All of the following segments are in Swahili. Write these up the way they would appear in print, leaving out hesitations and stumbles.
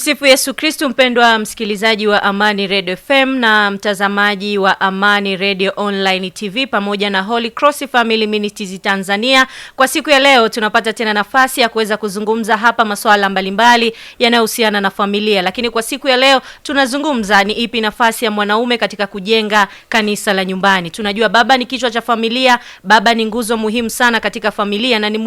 Tumsifu Yesu Kristo. Mpendwa msikilizaji wa Amani Radio FM na mtazamaji wa Amani Radio Online TV pamoja na Holy Cross Family Ministries Tanzania. Kwa siku ya leo tunapata tena nafasi ya kuweza kuzungumza hapa masuala mbalimbali yanayohusiana na familia. Lakini kwa siku ya leo tunazungumza ni ipi nafasi ya mwanaume katika kujenga kanisa la nyumbani. Tunajua baba ni kichwa cha familia, baba ni nguzo muhimu sana katika familia na ni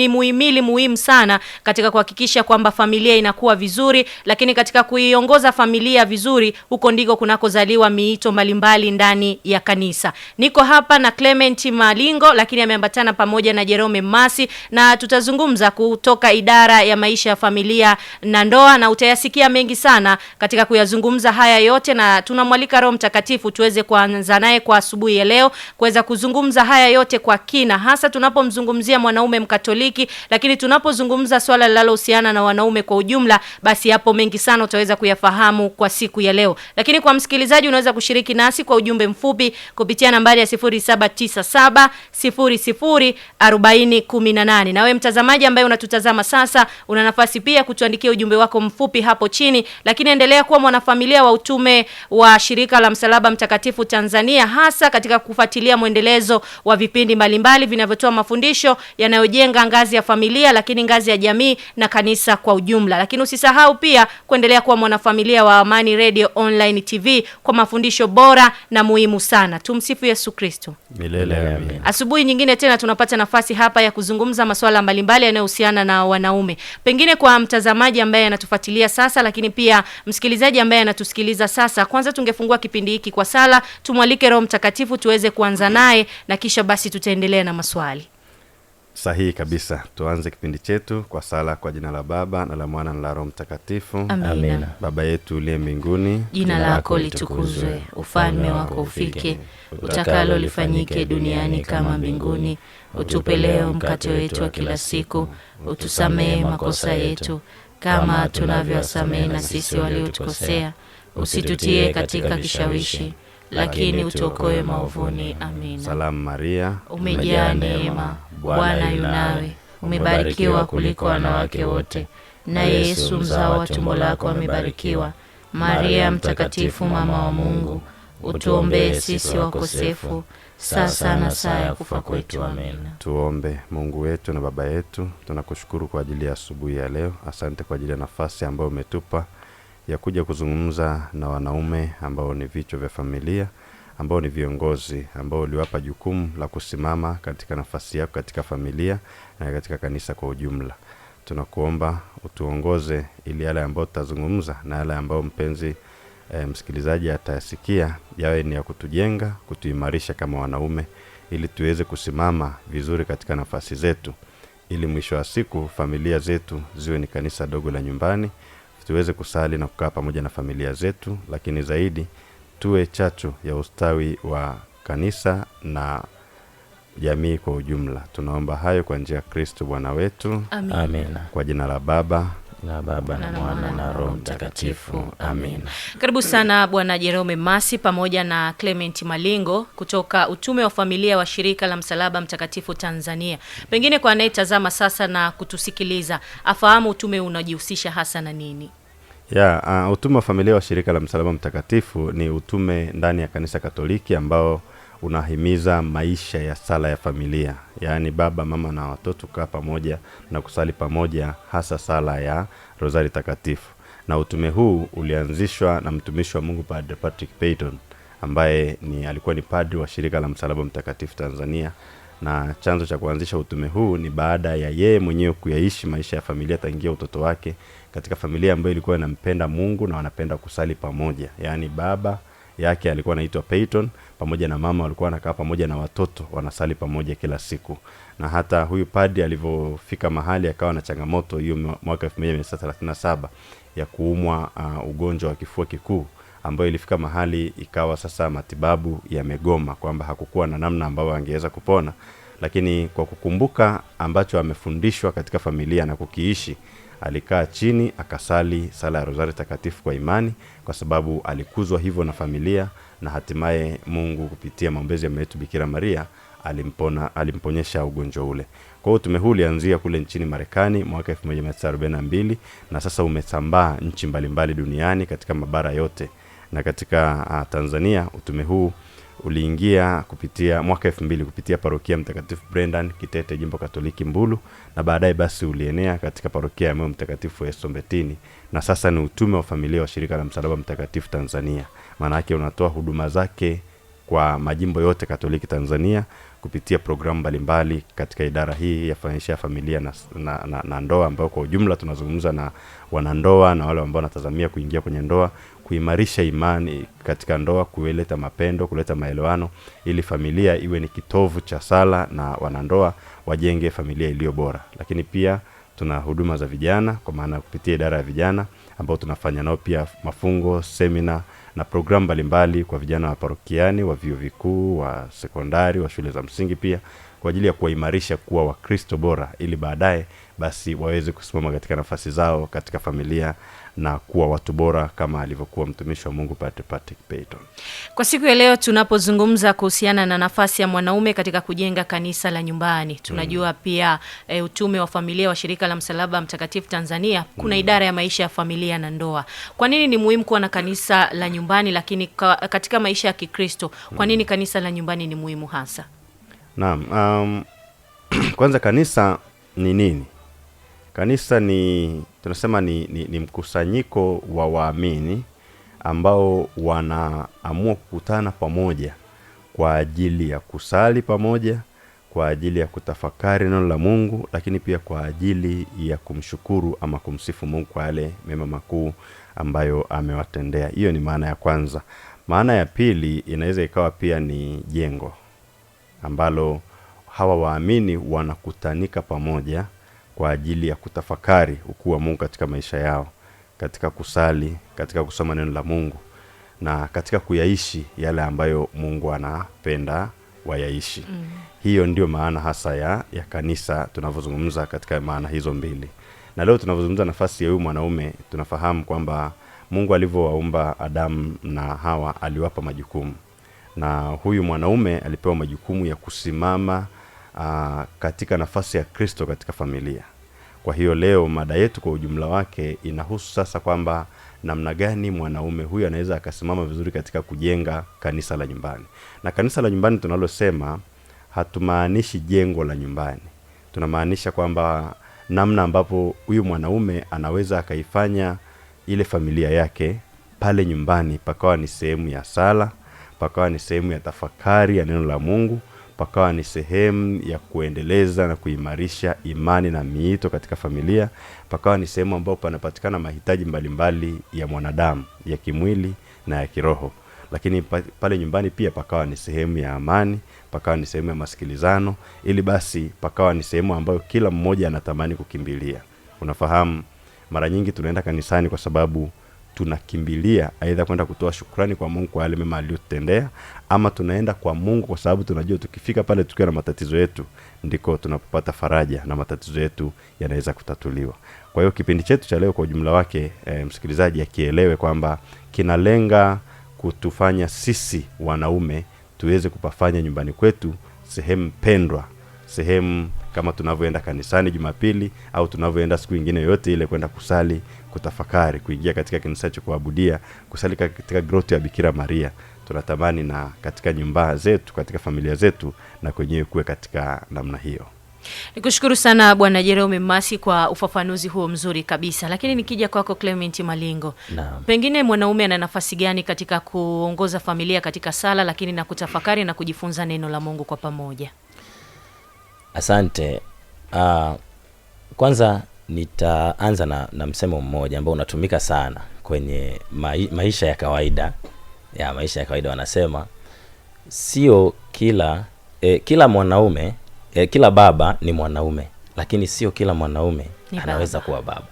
muhimili muhimu sana katika kuhakikisha kwamba familia inakuwa vizuri. Lakini katika kuiongoza familia vizuri, huko ndiko kunakozaliwa miito mbalimbali ndani ya kanisa. Niko hapa na Clement Malingo, lakini ameambatana pamoja na Jerome Masi, na tutazungumza kutoka idara ya maisha ya familia na ndoa, na utayasikia mengi sana katika kuyazungumza haya yote, na tunamwalika Roho Mtakatifu tuweze kuanza naye kwa asubuhi ya leo kuweza kuzungumza haya yote kwa kina, hasa tunapomzungumzia mwanaume Mkatoliki, lakini tunapozungumza swala linalohusiana na wanaume kwa ujumla, basi hapo mengi sana utaweza kuyafahamu kwa siku ya leo. Lakini kwa msikilizaji unaweza kushiriki nasi kwa ujumbe mfupi kupitia nambari ya 0797004018. Na wewe mtazamaji ambaye unatutazama sasa, una nafasi pia kutuandikia ujumbe wako mfupi hapo chini. Lakini endelea kuwa mwanafamilia wa utume wa Shirika la Msalaba Mtakatifu Tanzania, hasa katika kufuatilia mwendelezo wa vipindi mbalimbali vinavyotoa mafundisho yanayojenga ngazi ya familia, lakini ngazi ya jamii na kanisa kwa ujumla. Lakini usisahau pia kuendelea kuwa mwanafamilia wa Amani Radio Online TV kwa mafundisho bora na muhimu sana. Tumsifu Yesu Kristo. Milele amina. Asubuhi nyingine tena tunapata nafasi hapa ya kuzungumza masuala mbalimbali yanayohusiana na wanaume. Pengine kwa mtazamaji ambaye anatufuatilia sasa, lakini pia msikilizaji ambaye anatusikiliza sasa, kwanza tungefungua kipindi hiki kwa sala, tumwalike Roho Mtakatifu tuweze kuanza naye, na kisha basi tutaendelea na maswali. Sahihi kabisa. Tuanze kipindi chetu kwa sala. Kwa jina la Baba na la Mwana na la Roho Mtakatifu. Amina. Baba yetu uliye mbinguni, jina lako litukuzwe, ufalme wako ufike, utakalo lifanyike duniani kama mbinguni. Utupe leo mkate wetu wa kila siku, utusamehe makosa yetu kama tunavyowasamehe na sisi waliotukosea, usitutie katika kishawishi, lakini utuokoe maovuni. Amina. Salamu Maria, umejaa neema, Bwana yu nawe, umebarikiwa kuliko wanawake wote, na Yesu mzao wa tumbo lako amebarikiwa. Maria mtakatifu, mama wa Mungu, utuombee sisi wakosefu, sasa na saa ya kufa kwetu. Amina. Tuombe. Mungu wetu na Baba yetu, tunakushukuru kwa ajili ya asubuhi ya leo. Asante kwa ajili ya nafasi ambayo umetupa ya kuja kuzungumza na wanaume ambao ni vichwa vya familia, ambao ni viongozi, ambao uliwapa jukumu la kusimama katika nafasi yako katika familia na katika kanisa kwa ujumla. Tunakuomba utuongoze ili yale ambayo tutazungumza na yale ambayo mpenzi msikilizaji atayasikia yawe ni ya kutujenga, kutuimarisha kama wanaume, ili tuweze kusimama vizuri katika nafasi zetu, ili mwisho wa siku familia zetu ziwe ni kanisa dogo la nyumbani, tuweze kusali na kukaa pamoja na familia zetu, lakini zaidi tuwe chachu ya ustawi wa kanisa na jamii kwa ujumla. Tunaomba hayo kwa njia ya Kristo Bwana wetu. Amina. Kwa jina la Baba na Mwana na Roho Mtakatifu. Amina. Karibu sana Bwana Jerome Masi pamoja na Clement Malingo kutoka utume wa familia wa Shirika la Msalaba Mtakatifu Tanzania. Pengine kwa anayetazama sasa na kutusikiliza, afahamu utume unajihusisha hasa na nini? Utume wa familia wa Shirika la Msalaba Mtakatifu ni utume ndani ya Kanisa Katoliki ambao unahimiza maisha ya sala ya familia, yaani baba, mama na watoto kaa pamoja na kusali pamoja, hasa sala ya Rozari Takatifu. Na utume huu ulianzishwa na mtumishi wa Mungu Padre Patrick Peyton, ambaye alikuwa ni padri wa Shirika la Msalaba Mtakatifu Tanzania. Na chanzo cha kuanzisha utume huu ni baada ya yeye mwenyewe kuyaishi maisha ya familia tangia utoto wake katika familia ambayo ilikuwa inampenda Mungu na wanapenda kusali pamoja. Yaani baba yake alikuwa anaitwa Peyton, pamoja na mama walikuwa wanakaa pamoja na watoto wanasali pamoja kila siku. Na hata huyu padri alivyofika mahali akawa na changamoto hiyo mwaka 1937 ya kuumwa ugonjwa wa kifua kikuu, ambayo ilifika mahali ikawa sasa matibabu yamegoma, kwamba hakukuwa na namna ambayo angeweza kupona. lakini kwa kukumbuka ambacho amefundishwa katika familia na kukiishi, alikaa chini akasali sala ya Rozari Takatifu kwa imani, kwa sababu alikuzwa hivyo na familia, na hatimaye Mungu kupitia maombezi ya Mama yetu Bikira Maria alimponyesha ugonjwa ule. Kwa hiyo utume huu ulianzia kule nchini Marekani mwaka 1942 na sasa umesambaa nchi mbalimbali duniani katika mabara yote. Na katika Tanzania utume huu uliingia kupitia mwaka 2000 kupitia parokia Mtakatifu Brendan Kitete, Jimbo Katoliki Mbulu, na baadaye basi ulienea katika parokia ya Moyo Mtakatifu ya Sombetini, na sasa ni utume wa familia wa Shirika la Msalaba Mtakatifu Tanzania. Maana yake unatoa huduma zake kwa majimbo yote Katoliki Tanzania kupitia programu mbalimbali katika idara hii ya familia na ndoa, ambayo kwa ujumla tunazungumza na wanandoa na wale ambao wanatazamia kuingia kwenye ndoa, kuimarisha imani katika ndoa, kuleta mapendo, kuleta maelewano, ili familia iwe ni kitovu cha sala na wanandoa wajenge familia iliyo bora. Lakini pia tuna huduma za vijana, kwa maana kupitia idara ya vijana ambao tunafanya nao pia mafungo, semina na programu mbalimbali kwa vijana wa parokiani, wa vyuo vikuu, wa sekondari, wa shule za msingi, pia kwa ajili ya kuwaimarisha kuwa Wakristo bora, ili baadaye basi waweze kusimama katika nafasi zao katika familia na kuwa watu bora kama alivyokuwa mtumishi wa Mungu Padre Patrick Peyton. Kwa siku ya leo tunapozungumza kuhusiana na nafasi ya mwanaume katika kujenga kanisa la nyumbani, tunajua pia utume wa familia wa Shirika la Msalaba Mtakatifu Tanzania kuna idara ya maisha ya familia na ndoa. Kwa nini ni muhimu kuwa na kanisa la nyumbani, lakini katika maisha ya Kikristo kwa nini kanisa la nyumbani ni muhimu hasa? Naam, kwanza kanisa ni nini? Kanisa tunasema ni mkusanyiko wa waamini ambao wanaamua kukutana pamoja kwa ajili ya kusali pamoja, kwa ajili ya kutafakari neno la Mungu, lakini pia kwa ajili ya kumshukuru ama kumsifu Mungu kwa yale mema makuu ambayo amewatendea. Hiyo ni maana ya kwanza. Maana ya pili inaweza ikawa pia ni jengo ambalo hawa waamini wanakutanika pamoja kwa ajili ya kutafakari ukuu wa Mungu katika maisha yao, katika kusali, katika kusoma neno la Mungu, na katika kuyaishi yale ambayo Mungu anapenda wayaishi. Hiyo ndio maana hasa ya kanisa tunavyozungumza katika maana hizo mbili. Na leo tunavyozungumza nafasi ya huyu mwanaume, tunafahamu kwamba Mungu alivyowaumba Adamu na Hawa aliwapa majukumu, na huyu mwanaume alipewa majukumu ya kusimama katika nafasi ya Kristo katika familia. Kwa hiyo leo mada yetu kwa ujumla wake inahusu sasa kwamba namna gani mwanaume huyu anaweza akasimama vizuri katika kujenga kanisa la nyumbani. Na kanisa la nyumbani tunalosema hatumaanishi jengo la nyumbani. Tunamaanisha kwamba namna ambapo huyu mwanaume anaweza akaifanya ile familia yake pale nyumbani pakawa ni sehemu ya sala, pakawa ni sehemu ya tafakari ya neno la Mungu, pakawa ni sehemu ya kuendeleza na kuimarisha imani na miito katika familia, pakawa ni sehemu ambapo panapatikana mahitaji mbalimbali ya mwanadamu, ya kimwili na ya kiroho. Lakini pale nyumbani pia pakawa ni sehemu ya amani, pakawa ni sehemu ya masikilizano, ili basi pakawa ni sehemu ambayo kila mmoja anatamani kukimbilia. Unafahamu, mara nyingi tunaenda kanisani kwa sababu tunakimbilia aidha kwenda kutoa shukrani kwa Mungu kwa yale mema aliyotutendea, ama tunaenda kwa Mungu kwa sababu tunajua tukifika pale tukiwa na matatizo yetu ndiko tunapopata faraja na matatizo yetu yanaweza kutatuliwa. Kwa hiyo kipindi chetu cha leo kwa ujumla wake, msikilizaji akielewe kwamba kinalenga kutufanya sisi wanaume tuweze kupafanya nyumbani kwetu sehemu pendwa, sehemu kama tunavyoenda kanisani Jumapili au tunavyoenda siku nyingine yote ile kwenda kusali, kutafakari, kuingia katika kanisa cha kuabudia, kusali katika grotto ya Bikira Maria. Tunatamani na katika nyumba zetu, katika familia zetu, na kwenyewe kuwe katika namna hiyo. Nikushukuru sana Bwana Jerome Masi kwa ufafanuzi huo mzuri kabisa. Lakini nikija kwako Clement Malingo, pengine mwanaume ana nafasi gani katika kuongoza familia katika sala, lakini na kutafakari na kujifunza neno la Mungu kwa pamoja? Asante. Kwanza nitaanza na msemo mmoja ambao unatumika sana kwenye maisha ya kawaida. Maisha ya kawaida wanasema sio kila mwanaume, kila baba ni mwanaume, lakini sio kila mwanaume anaweza kuwa baba.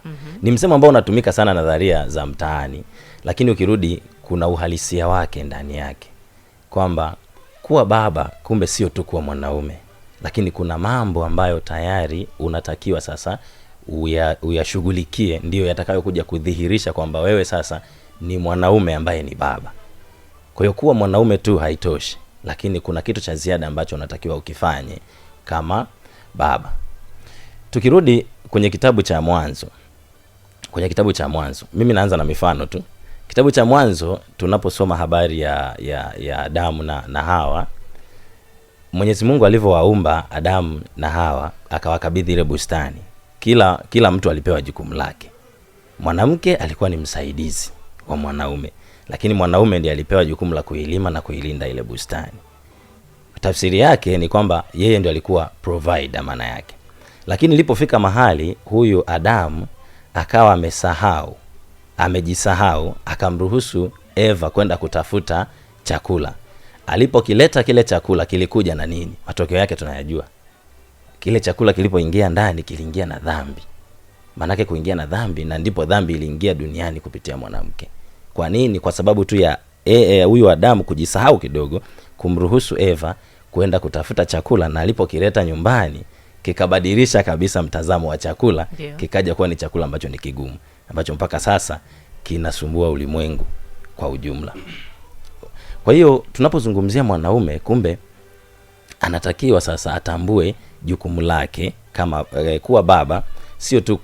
Ni msemo ambao unatumika sana nadharia za mtaani, lakini ukirudi kuna uhalisia wake ndani yake, kwamba kuwa baba kumbe sio tu kuwa mwanaume, lakini kuna mambo ambayo tayari unatakiwa sasa uyashughulikie, ndio yatakayokuja kudhihirisha kwamba wewe sasa ni mwanaume ambaye ni baba. Kwa hiyo kuwa mwanaume tu haitoshi, lakini kuna kitu cha ziada ambacho unatakiwa ukifanye kama baba. Tukirudi kwenye kitabu cha Mwanzo, mimi naanza na mifano tu. Kitabu cha Mwanzo tunaposoma habari ya Adamu na Hawa, Mwenyezi Mungu alivyowaumba Adamu na Hawa akawakabidhi ile bustani. Kila mtu alipewa jukumu lake. Mwanamke alikuwa ni msaidizi wa mwanaume, lakini mwanaume ndiye alipewa jukumu la kuilima na kuilinda ile bustani. Tafsiri yake ni kwamba yeye ndiye alikuwa provider maana yake. Lakini ilipofika mahali huyu Adamu akawa amejisahau, akamruhusu Eva kwenda kutafuta chakula. Alipokileta kile chakula kilikuja na nini? Matokeo yake tunayajua. Kile chakula kilipoingia ndani kiliingia na dhambi. Manake kuingia na dhambi, na ndipo dhambi iliingia duniani kupitia mwanamke. Kwa nini? Kwa sababu tu ya huyu Adamu kujisahau kidogo, kumruhusu Eva kwenda kutafuta chakula, na alipokileta nyumbani kikabadilisha kabisa mtazamo wa chakula. Kikaja kuwa ni chakula ambacho ni kigumu, ambacho mpaka sasa kinasumbua ulimwengu kwa ujumla. Kwa hiyo tunapozungumzia mwanaume, kumbe anatakiwa sasa atambue jukumu lake kama kuwa baba. Sio tu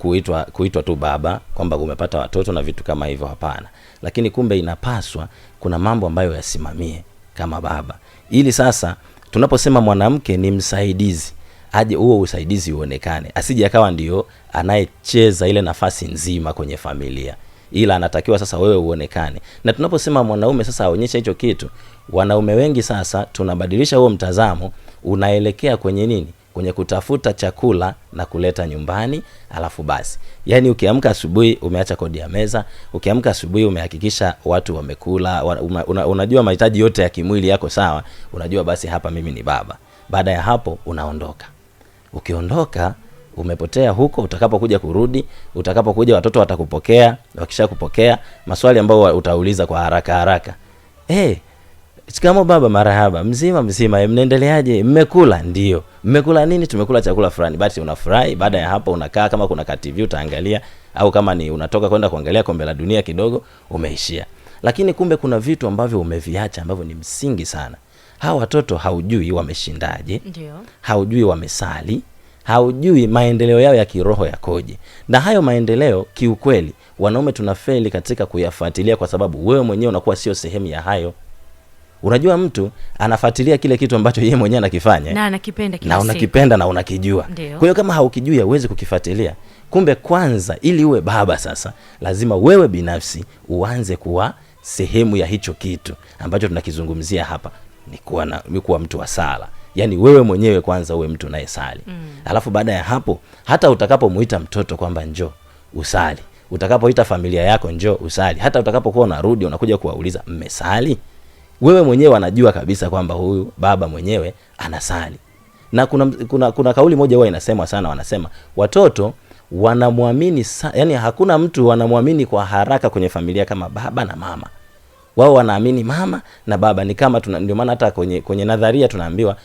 kuitwa tu baba kwamba umepata watoto na vitu kama hivyo, hapana. Lakini kumbe inapaswa kuna mambo ambayo yasimamie kama baba, ili sasa tunaposema mwanamke ni msaidizi, aje huo usaidizi uonekane, asije akawa ndio anayecheza ile nafasi nzima kwenye familia, ila anatakiwa sasa wewe uonekane. Na tunaposema mwanaume sasa aonyesha hicho kitu, wanaume wengi sasa tunabadilisha huo mtazamo, unaelekea kwenye nini? Kwenye kutafuta chakula na kuleta nyumbani, alafu basi. Yaani ukiamka asubuhi umeacha kodi ya meza, ukiamka asubuhi umehakikisha watu wamekula, unajua mahitaji yote ya kimwili yako sawa, unajua basi hapa mimi ni baba. Baada ya hapo unaondoka. Ukiondoka umepotea huko, utakapokuja kurudi, utakapokuja watoto watakupokea, wakisha kupokea maswali ambayo utauliza kwa haraka. Kama baba, marahaba, mzima, mnaendeleaje? Mmekula? Ndio. Mmekula nini? Tumekula chakula fulani. Basi unafurahi. Baada ya hapo unakaa, kama kuna TV utaangalia, au kama ni unatoka kwenda kuangalia kombe la dunia kidogo, umeishia. Lakini kumbe kuna vitu ambavyo umeviacha ambavyo ni msingi sana. Hawa watoto haujui wameshindaje. Ndio. Haujui wamesali, haujui maendeleo yao ya kiroho yakoje. Na hayo maendeleo kiukweli wanaume tunafeli katika kuyafuatilia, kwa sababu wewe mwenyewe unakuwa sio sehemu ya hayo. Unajua mtu anafuatilia kile kitu ambacho yeye mwenyewe anakifanya na anakipenda na unakipenda na unakijua. Kwa hiyo kama haukijui huwezi kukifuatilia. Kumbe kwanza, ili uwe baba sasa, lazima wewe binafsi uanze kuwa sehemu ya hicho kitu ambacho tunakizungumzia hapa, ni kuwa mtu wa sala. Yaani wewe mwenyewe kwanza uwe mtu unayesali. Alafu baada ya hapo, hata utakapomuita mtoto kwamba njoo usali, utakapoita familia yako njoo usali, hata utakapokuwa unarudi unakuja kuwauliza mmesali, wewe mwenyewe anajua kabisa kwamba huyu baba mwenyewe anasali. Na kuna kauli moja huwa inasemwa sana, wanasema watoto wanamwamini yani hakuna mtu wanamwamini kwa haraka kwenye familia kama baba na mama. Wao wanaamini mama na baba ni kama ndio maana hata kwenye nadharia tunaambiwa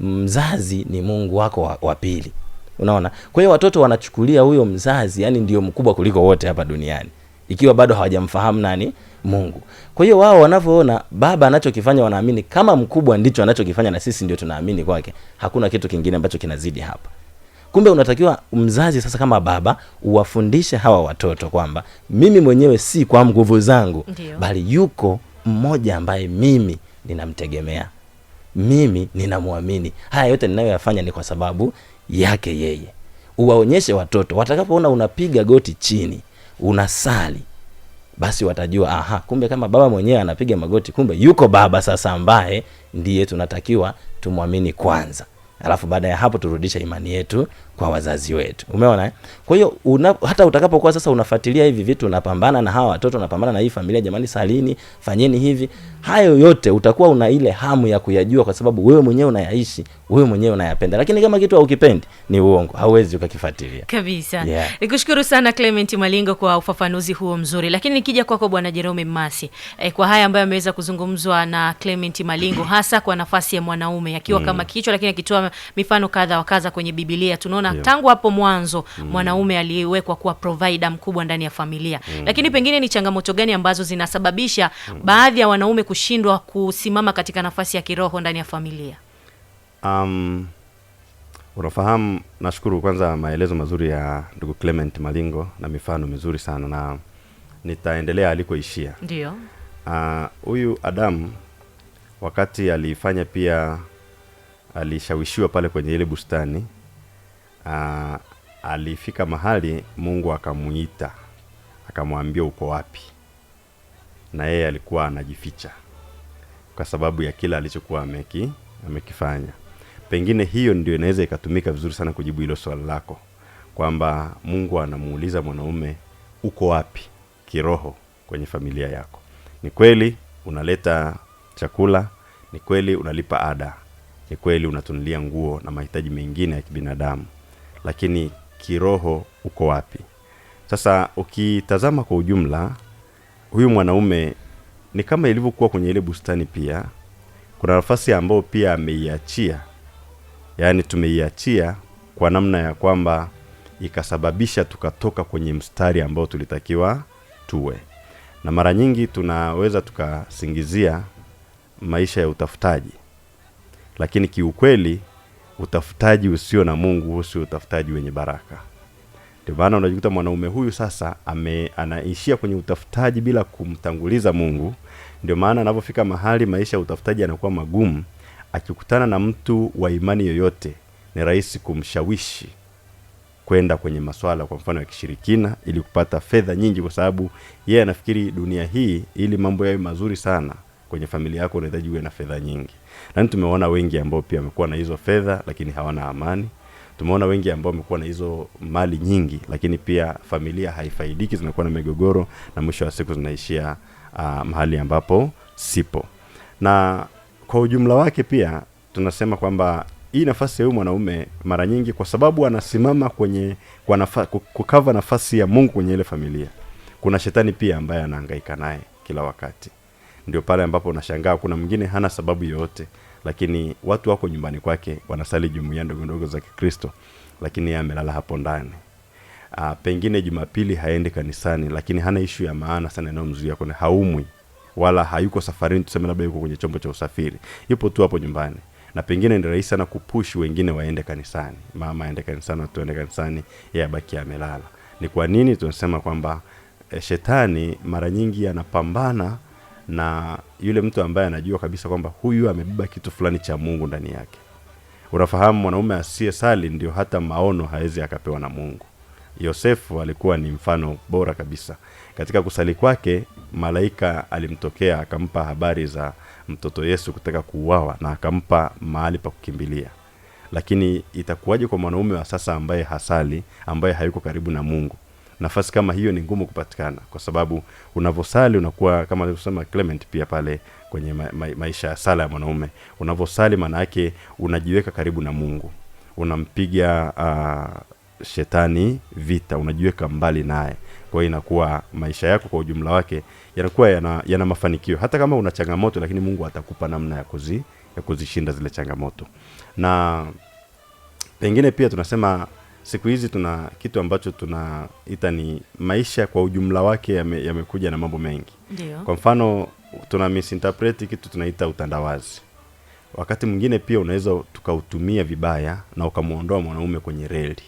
mzazi ni Mungu wako wa pili. Unaona? Kwa hiyo watoto wanachukulia huyo mzazi yani ndio mkubwa kuliko wote hapa duniani, ikiwa bado hawajamfahamu nani? Mungu. Kwa hiyo wao wanavyoona baba anachokifanya wanaamini kama mkubwa ndicho anachokifanya, na sisi ndio tunaamini kwake. Hakuna kitu kingine ambacho kinazidi hapa. Kumbe unatakiwa mzazi sasa kama baba uwafundishe hawa watoto kwamba mimi mwenyewe si kwa nguvu zangu, bali yuko mmoja ambaye mimi ninamtegemea, mimi ninamwamini. Haya yote ninayoyafanya ni kwa sababu yake yeye. Uwaonyeshe watoto, watakapoona unapiga goti chini, unasali, basi watajua kumbe kama baba mwenyewe anapiga magoti, kumbe yuko baba sasa ambaye ndiye tunatakiwa tumwamini kwanza. Alafu baada ya hapo turudisha imani yetu kwa wazazi wetu. Umeona? Kwa hiyo hata utakapokuwa sasa unafuatilia hivi vitu, unapambana na hawa watoto, unapambana na hii familia, jamani salini, fanyeni hivi, hayo yote utakuwa una ile hamu ya kuyajua, kwa sababu wewe mwenyewe unayaishi, wewe mwenyewe unayapenda. Lakini kama kitu haukipendi, ni uongo, hauwezi ukakifuatilia kabisa. Yeah. Nikushukuru sana Clement Malingo kwa ufafanuzi huo mzuri. Lakini nikija kwako Bwana Jerome Mmasi, kwa haya ambayo ameweza kuzungumzwa na Clement Malingo, hasa kwa nafasi ya mwanaume akiwa kama kichwa, lakini akitoa mifano kadha wa kadha kwenye Biblia, tunaona tangu hapo mwanzo mwanaume aliwekwa kuwa provider mkubwa ndani ya familia. Lakini pengine ni changamoto gani ambazo zinasababisha baadhi ya wanaume kushindwa kusimama katika nafasi ya kiroho ndani ya familia? Unafahamu, nashukuru kwanza maelezo mazuri ya ndugu Clement Malingo na mifano mizuri sana, na nitaendelea alikoishia. Ndio. Huyu Adamu wakati alifanya pia alishawishiwa pale kwenye ile bustani, alifika mahali Mungu akamuita, akamwambia uko wapi? Na yeye alikuwa anajificha kwa sababu ya kila alichokuwa amekifanya. Pengine hiyo ndio inaweza ikatumika vizuri sana kujibu hilo swali lako, kwamba Mungu anamuuliza mwanaume uko wapi kiroho kwenye familia yako. Ni kweli unaleta chakula, ni kweli unalipa ada, ni kweli unatunulia nguo na mahitaji mengine ya kibinadamu, lakini kiroho uko wapi? Sasa ukitazama kwa ujumla, huyu mwanaume ni kama ilivyokuwa kwenye ile bustani, pia kuna nafasi ambayo pia ameiachia. Yaani tumeiachia kwa namna ya kwamba ikasababisha tukatoka kwenye mstari ambao tulitakiwa tuwe. Na mara nyingi tunaweza tukasingizia maisha ya utafutaji, lakini kiukweli utafutaji usio na Mungu sio utafutaji wenye baraka. Ndio maana unajikuta mwanaume huyu sasa anaishia kwenye utafutaji bila kumtanguliza Mungu. Ndio maana anapofika mahali maisha ya utafutaji yanakuwa magumu, akikutana na mtu wa imani yoyote ni rahisi kumshawishi kwenda kwenye masuala kwa mfano ya kishirikina ili kupata fedha nyingi, kwa sababu yeye anafikiri dunia hii ili mambo yawe mazuri sana kwenye familia yako unahitaji uwe na fedha nyingi. Na tumeona wengi ambao pia wamekuwa na hizo fedha lakini hawana amani. Tumeona wengi ambao wamekuwa na hizo mali nyingi lakini pia familia haifaidiki, zinakuwa na migogoro na mwisho wa siku zinaishia mahali ambapo sipo. Na kwa ujumla wake pia tunasema kwamba hii nafasi ya huyu mwanaume mara nyingi kwa sababu anasimama kwenye kukava nafasi ya Mungu kwenye ile familia, kuna shetani pia ambaye anahangaika naye kila wakati. Ndio pale ambapo unashangaa kuna mwingine hana sababu yoyote, lakini watu wako nyumbani kwake wanasali jumuiya ndogo ndogo za Kikristo, lakini yeye amelala hapo ndani. Pengine Jumapili haendi kanisani, lakini hana issue ya maana sana inayomzuia, kuna haumwi wala hayuko safarini, tuseme labda yuko kwenye chombo cha usafiri, yupo tu hapo nyumbani. Na pengine ni rahisi sana kupush wengine waende kanisani, mama aende kanisani, watu waende kanisani, yeye abaki amelala. Ni kwa nini tunasema kwamba shetani mara nyingi anapambana na yule mtu ambaye anajua kabisa kwamba huyu amebeba kitu fulani cha Mungu ndani yake. Unafahamu, mwanaume asiyesali ndio hata maono hawezi akapewa na Mungu. Yosefu alikuwa ni mfano bora kabisa. Katika kusali kwake, malaika alimtokea akampa habari za mtoto Yesu kutaka kuuawa na akampa mahali pa kukimbilia. Lakini itakuwaje kwa mwanaume wa sasa ambaye hasali, ambaye hayuko karibu na Mungu? Nafasi kama hiyo ni ngumu kupatikana, kwa sababu unavosali unakuwa kama alivyosema Clement pia pale kwenye maisha ya sala ya mwanaume. Unavosali maana yake unajiweka karibu na Mungu. Unampiga shetani vita, unajiweka mbali naye. Kwa hiyo inakuwa maisha yako kwa ujumla wake yanakuwa yana mafanikio. Hata kama una changamoto, lakini Mungu atakupa namna ya kuzishinda zile changamoto. Na pengine pia tunasema siku hizi tuna kitu ambacho tunaita ni maisha kwa ujumla wake yamekuja na mambo mengi. Ndiyo. Kwa mfano tuna misinterpret kitu tunaita utandawazi. Wakati mwingine pia unaweza tukautumia vibaya na ukamuondoa mwanaume kwenye reli.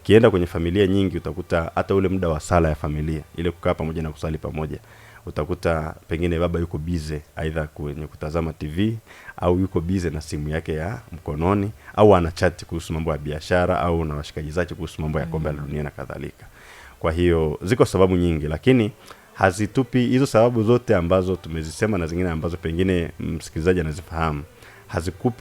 Ukienda kwenye familia nyingi utakuta hata ule muda wa sala ya familia, ile kukaa pamoja na kusali pamoja, utakuta pengine baba yuko busy aidha kwenye kutazama TV au yuko busy na simu yake ya mkononi, au anachat kuhusu mambo ya biashara au na washikaji zake kuhusu mambo ya kombe la dunia na kadhalika. Kwa hiyo ziko sababu nyingi, lakini hazitupi hizo sababu zote ambazo tumezisema na zingine ambazo pengine msikilizaji anazifahamu.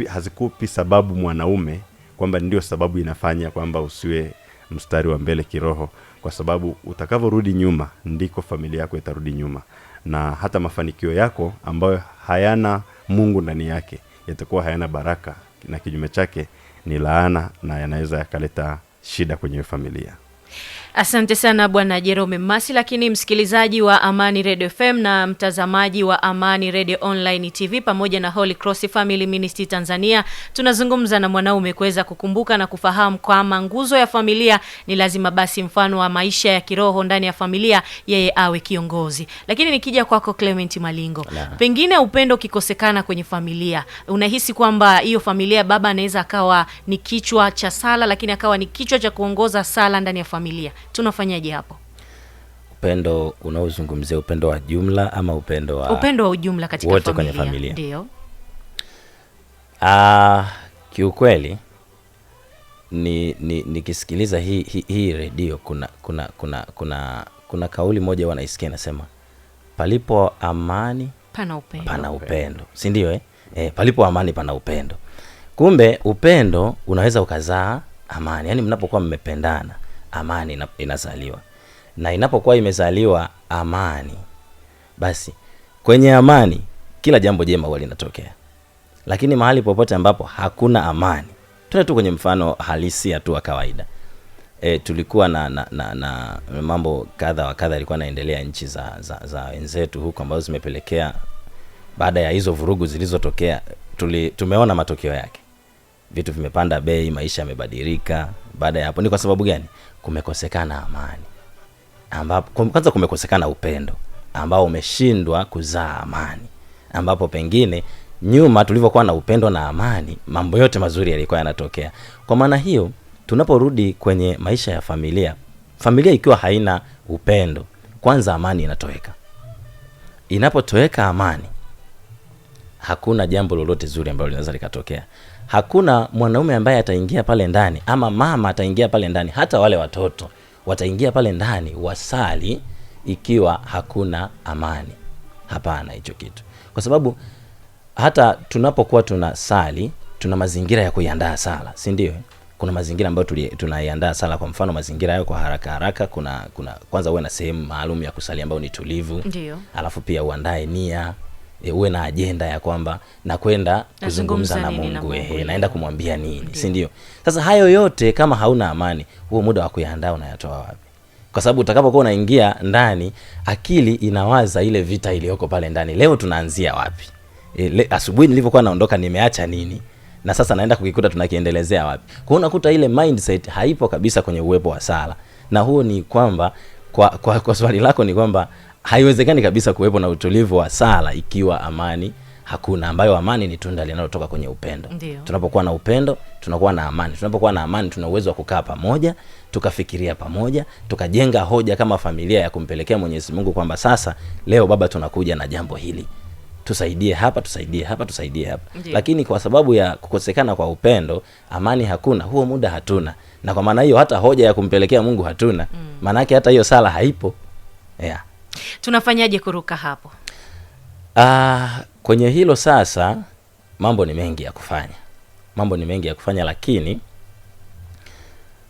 Hazikupi sababu mwanaume kwamba ndio sababu inafanya kwamba usiwe mstari wa mbele kiroho, kwa sababu utakavyorudi nyuma ndiko familia yako itarudi nyuma. na hata mafanikio yako ambayo hayana Mungu ndani yake yatakuwa hayana baraka, na kinyume chake ni laana, na yanaweza yakaleta shida kwenye familia. Asante sana Bwana Jerome Masi. Lakini msikilizaji wa Amani Radio FM na mtazamaji wa Amani Radio Online TV pamoja na Holy Cross Family Ministry Tanzania, tunazungumza na mwanaume kuweza kukumbuka na kufahamu kwamba nguzo ya familia ni lazima basi mfano wa maisha ya kiroho ndani ya familia yeye awe kiongozi. Lakini nikija kwako Clement Malingo, pengine upendo ukikosekana kwenye familia, unahisi kwamba hiyo familia baba anaweza akawa ni kichwa cha sala lakini akawa ni kichwa cha kuongoza sala ndani ya familia? Tunafanyaje hapo? Upendo unaozungumzia upendo wa jumla ama upendo wa ujumla katika wote familia? Kwenye familia. Ndio. Kiukweli nikisikiliza hii redio kuna kauli moja wanaisikia inasema palipo amani pana upendo. Si ndio palipo amani pana upendo. Kumbe upendo unaweza ukazaa amani. Yaani mnapokuwa mmependana, amani inazaliwa. Na inapokuwa imezaliwa amani, basi kwenye amani kila jambo jema huwa linatokea. Lakini mahali popote ambapo hakuna amani, tuone tu kwenye mfano halisi tu wa kawaida. Tulikuwa na mambo kadha wa kadha yalikuwa yanaendelea nchi za wenzetu huko ambazo zimepelekea baada ya hizo vurugu zilizotokea tumeona matokeo yake. Vitu vimepanda bei, maisha yamebadilika. Baada ya hapo ni kwa sababu gani? Kumekosekana amani. Ambapo kwanza kumekosekana upendo ambao umeshindwa kuzaa amani. Ambapo pengine nyuma tulivyokuwa na upendo na amani, mambo yote mazuri yalikuwa yanatokea. Kwa maana hiyo, tunaporudi kwenye maisha ya familia ikiwa haina upendo, kwanza amani inatoweka. Inapotoweka amani, hakuna jambo lolote zuri ambalo linaweza likatokea. Hakuna mwanaume ambaye ataingia pale ndani ama mama ataingia pale ndani, hata wale watoto wataingia pale ndani wasali ikiwa hakuna amani. Hapana hicho kitu. Kwa sababu hata tunapokuwa tunasali, tuna mazingira ya kuiandaa sala, si ndio? Kuna mazingira ambayo tunaiandaa sala. Kwa mfano mazingira hayo kwa haraka kuna kwanza uwe na sehemu maalum ya kusali ambayo ni tulivu. Ndio. Alafu pia uandae nia, uwe na agenda ya kwamba nakwenda kuzungumza na Mungu, naenda kumwambia nini, si ndio? Sasa hayo yote kama hauna amani, huo muda wa kuiandaa unayatoa wapi? Kwa sababu utakapokuwa unaingia ndani, akili inawaza ile vita iliyoko pale ndani. Leo tunaanzia wapi? Asubuhi nilivyokuwa naondoka nimeacha nini? Na sasa naenda kukikuta tunakiendelezea wapi? Kwa unakuta ile mindset haipo kabisa kwenye uwepo wa sala. Na huo ni kwamba kwa swali lako ni kwamba haiwezekani kabisa kuwepo na utulivu wa sala ikiwa amani hakuna, ambayo amani ni tunda linalotoka kwenye upendo. Ndiyo. Tunapokuwa na upendo, tunakuwa na amani. Tunapokuwa na amani, tuna uwezo wa kukaa pamoja, tukafikiria pamoja, tukajenga hoja kama familia ya kumpelekea Mwenyezi Mungu kwamba sasa leo baba tunakuja na jambo hili. Tusaidie hapa, tusaidie hapa, tusaidie hapa. Ndiyo. Lakini kwa sababu ya kukosekana kwa upendo, amani hakuna, huo muda hatuna. Na kwa maana hiyo hata hoja ya kumpelekea Mungu hatuna. Maana yake hata hiyo sala haipo. Yeah. Tunafanyaje kuruka hapo? Kwenye hilo sasa mambo ni mengi ya kufanya, lakini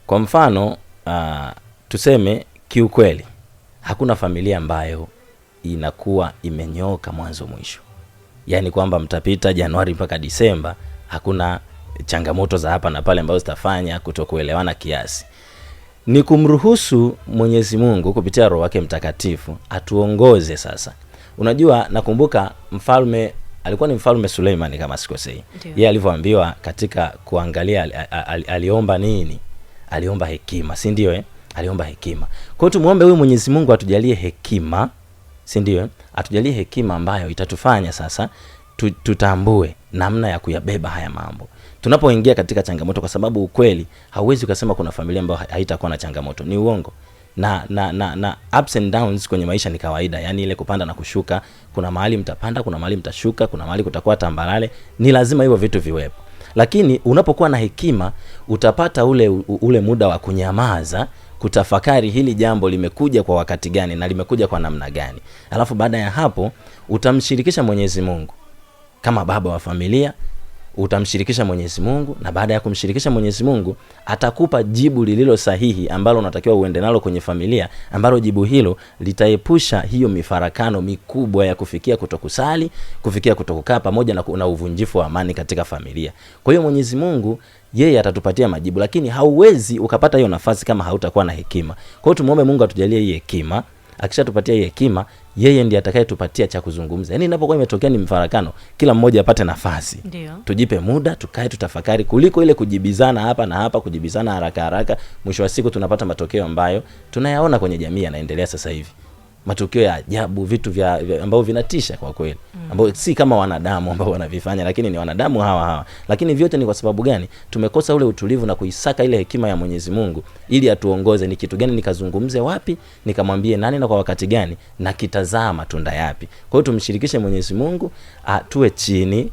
kwa mfano tuseme kiukweli hakuna familia ambayo inakuwa imenyooka mwanzo mwisho. Yaani kwamba mtapita Januari mpaka Disemba hakuna changamoto za hapa na pale ambazo zitafanya kutokuelewana kiasi. Ni kumruhusu Mwenyezi Mungu kupitia Roho wake Mtakatifu atuongoze sasa. Unajua, nakumbuka mfalme alikuwa ni Mfalme Suleiman kama sikosei. Yeye alivyoambiwa katika kuangalia aliomba nini? Aliomba hekima, si ndio? Aliomba hekima. Kwa hiyo tumuombe huyu Mwenyezi Mungu atujalie hekima, si ndio? Atujalie hekima ambayo itatufanya sasa tutambue namna ya kuyabeba haya mambo tunapoingia katika changamoto, kwa sababu ukweli hauwezi ukasema kuna familia ambayo haitakuwa na changamoto. Ni uongo. Na ups and downs kwenye maisha ni kawaida. Yaani ile kupanda na kushuka, kuna mahali mtapanda, kuna mahali mtashuka, kuna mahali kutakuwa tambarare. Ni lazima hivyo vitu viwepo. Lakini unapokuwa na hekima utapata ule muda wa kunyamaza, kutafakari hili jambo limekuja kwa wakati gani na limekuja kwa namna gani. Alafu baada ya hapo utamshirikisha Mwenyezi Mungu kama baba wa familia utamshirikisha Mwenyezi Mungu, na baada ya kumshirikisha Mwenyezi Mungu atakupa jibu lililo sahihi ambalo unatakiwa uende nalo kwenye familia, ambalo jibu hilo litaepusha hiyo mifarakano mikubwa ya kufikia kutokusali, kufikia kutokukaa pamoja na uvunjifu wa amani katika familia. Kwa hiyo Mwenyezi Mungu yeye atatupatia majibu, lakini hauwezi ukapata hiyo nafasi kama hautakuwa na hekima. Kwa hiyo tumuombe Mungu atujalie hii hekima. Akishatupatia hii hekima, yeye ndiye atakayetupatia cha kuzungumza. Yaani inapokuwa imetokea ni mfarakano, kila mmoja apate nafasi. Ndiyo. Tujipe muda, tukae tutafakari, kuliko ile kujibizana hapa na hapa, kujibizana haraka haraka. Mwisho wa siku tunapata matokeo ambayo tunayaona kwenye jamii yanaendelea sasa hivi. Matukio ya ajabu, vitu vya ambao vinatisha kwa kweli, ambao si kama wanadamu ambao wanavifanya, lakini ni wanadamu hawa. Lakini vyote ni kwa sababu gani? Tumekosa ule utulivu na kuisaka ile hekima ya Mwenyezi Mungu ili atuongoze, ni kitu gani nikazungumze wapi, nikamwambie nani na kwa wakati gani, na kitazaa matunda yapi. Kwa hiyo tumshirikishe Mwenyezi Mungu, tuwe chini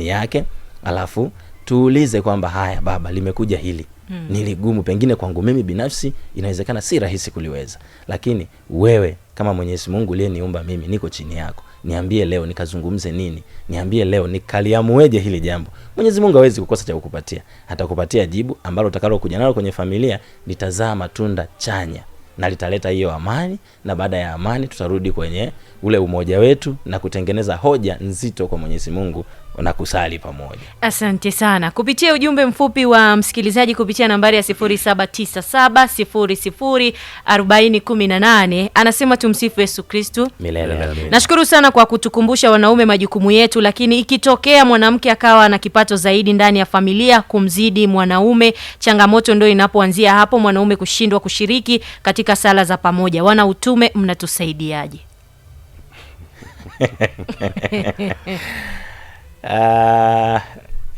yake, alafu tuulize kwamba haya Baba, limekuja hili ni ligumu, pengine kwangu mimi binafsi inawezekana si rahisi kuliweza, lakini wewe kama Mwenyezi Mungu uliyeniumba mimi, niko chini yako, niambie leo nikazungumze nini, niambie leo nikaliamueje hili jambo. Mwenyezi Mungu hawezi kukosa cha kukupatia, atakupatia jibu ambalo utakalokuja nalo kwenye familia litazaa matunda chanya na litaleta hiyo amani, na baada ya amani tutarudi kwenye ule umoja wetu na kutengeneza hoja nzito kwa Mwenyezi Mungu na kusali pamoja. Asante sana. Kupitia ujumbe mfupi wa msikilizaji kupitia nambari ya 0797004018 anasema tumsifu Yesu Kristo Milele. Nashukuru sana kwa kutukumbusha wanaume majukumu yetu, lakini ikitokea mwanamke akawa na kipato zaidi ndani ya familia kumzidi mwanaume, changamoto ndio inapoanzia hapo, mwanaume kushindwa kushiriki katika sala za pamoja. Wana utume, mnatusaidiaje?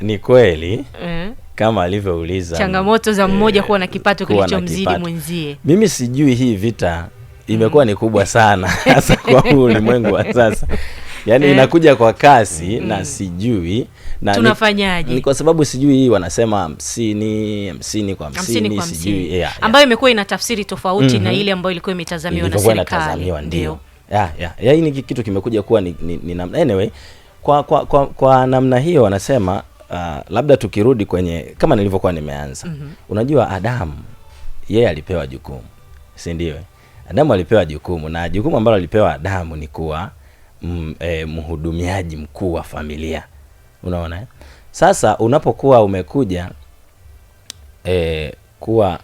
Ni kweli kama alivyouliza, changamoto za mmoja kuwa na kipato kilichomzidi mwenzie. Mimi sijui hii vita imekuwa ni kubwa sana hasa kwa huu ulimwengu wa sasa. Yaani inakuja kwa kasi na sijui na tunafanyaje. Ni kwa sababu sijui hii wanasema 50 kwa 50 sijui ambayo imekuwa ina tafsiri tofauti na ile ambayo ilikuwa imetazamiwa na serikali. Ndio. Hii ni kitu kimekuja kuwa ni anyway, kwa namna hiyo wanasema labda tukirudi kwenye kama nilivyokuwa nimeanza. Unajua Adamu yeye alipewa jukumu, si ndio? Adamu alipewa jukumu, na jukumu ambalo alipewa Adamu ni kuwa mhudumiaji mkuu wa familia. Unaona? Sasa unapokuwa umekuja kuwa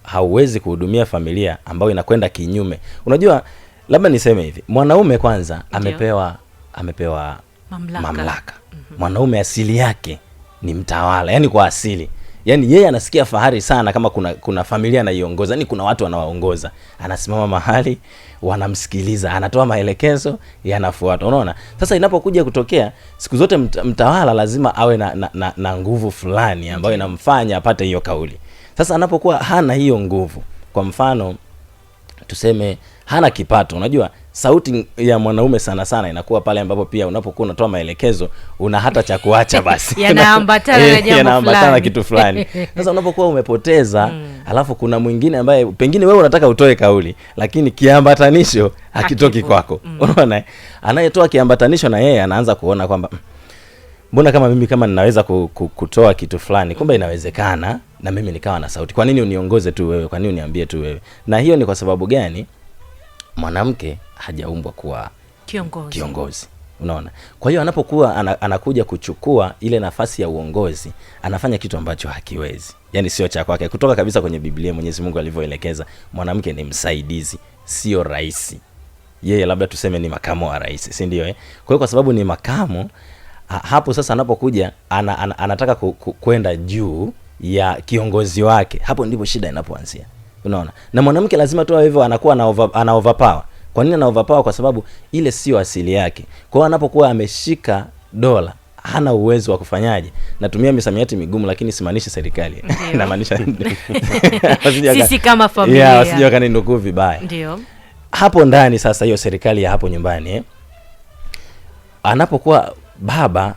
hauwezi kuhudumia familia ambayo inakwenda kinyume. Unajua, labda niseme hivi, mwanaume kwanza amepewa mamlaka. Mwanaume asili yake ni mtawala, yani kwa asili. Yani yeye anasikia fahari sana kama kuna familia anaiongoza, yani kuna watu anawaongoza. Anasimama mahali, wanamsikiliza, anatoa maelekezo, yanafuata. Unaona? Sasa inapokuja kutokea siku zote mtawala lazima awe na nguvu fulani ambayo inamfanya apate hiyo kauli. Sasa anapokuwa hana hiyo nguvu, kwa mfano tuseme hana kipato, unajua sauti ya mwanaume sana inakuwa pale ambapo pia unapokuwa unatoa maelekezo una hata cha kuacha basi yanaambatana na jambo fulani, kitu fulani. Sasa unapokuwa umepoteza alafu kuna mwingine ambaye pengine wewe unataka utoe kauli lakini kiambatanisho hakitoki kwako. Unaona, anayetoa kiambatanisho na yeye anaanza kuona kwamba mbona kama mimi kama ninaweza kutoa kitu fulani, kumbe inawezekana na mimi nikawa na sauti. Kwa nini uniongoze tu wewe? Kwa nini uniambie tu wewe? Na hiyo ni kwa sababu gani? Mwanamke hajaumbwa kuwa kiongozi. Unaona? Kwa hiyo anapokuwa anakuja kuchukua ile nafasi ya uongozi, anafanya kitu ambacho hakiwezi. Yaani sio cha kwake. Kutoka kabisa kwenye Biblia Mwenyezi Mungu alivyoelekeza, mwanamke ni msaidizi, sio rais. Yeye labda tuseme ni makamu wa rais, si ndio Kwa hiyo kwa sababu ni makamu, hapo sasa anapokuja anataka kwenda juu ya kiongozi wake, hapo ndipo shida inapoanzia. Unaona? Na mwanamke lazima tu hivyo anakuwa ana overpower. Kwa nini ana overpower? Kwa sababu ile sio asili yake. Kwa hiyo anapokuwa ameshika dola, hana uwezo wa kufanyaje. Natumia misamiati migumu lakini simaanishi serikali. Inamaanisha sisi kama familia. Wasije wakaninukuu vibaya. Ndio. Hapo ndani sasa hiyo serikali ya hapo nyumbani anapokuwa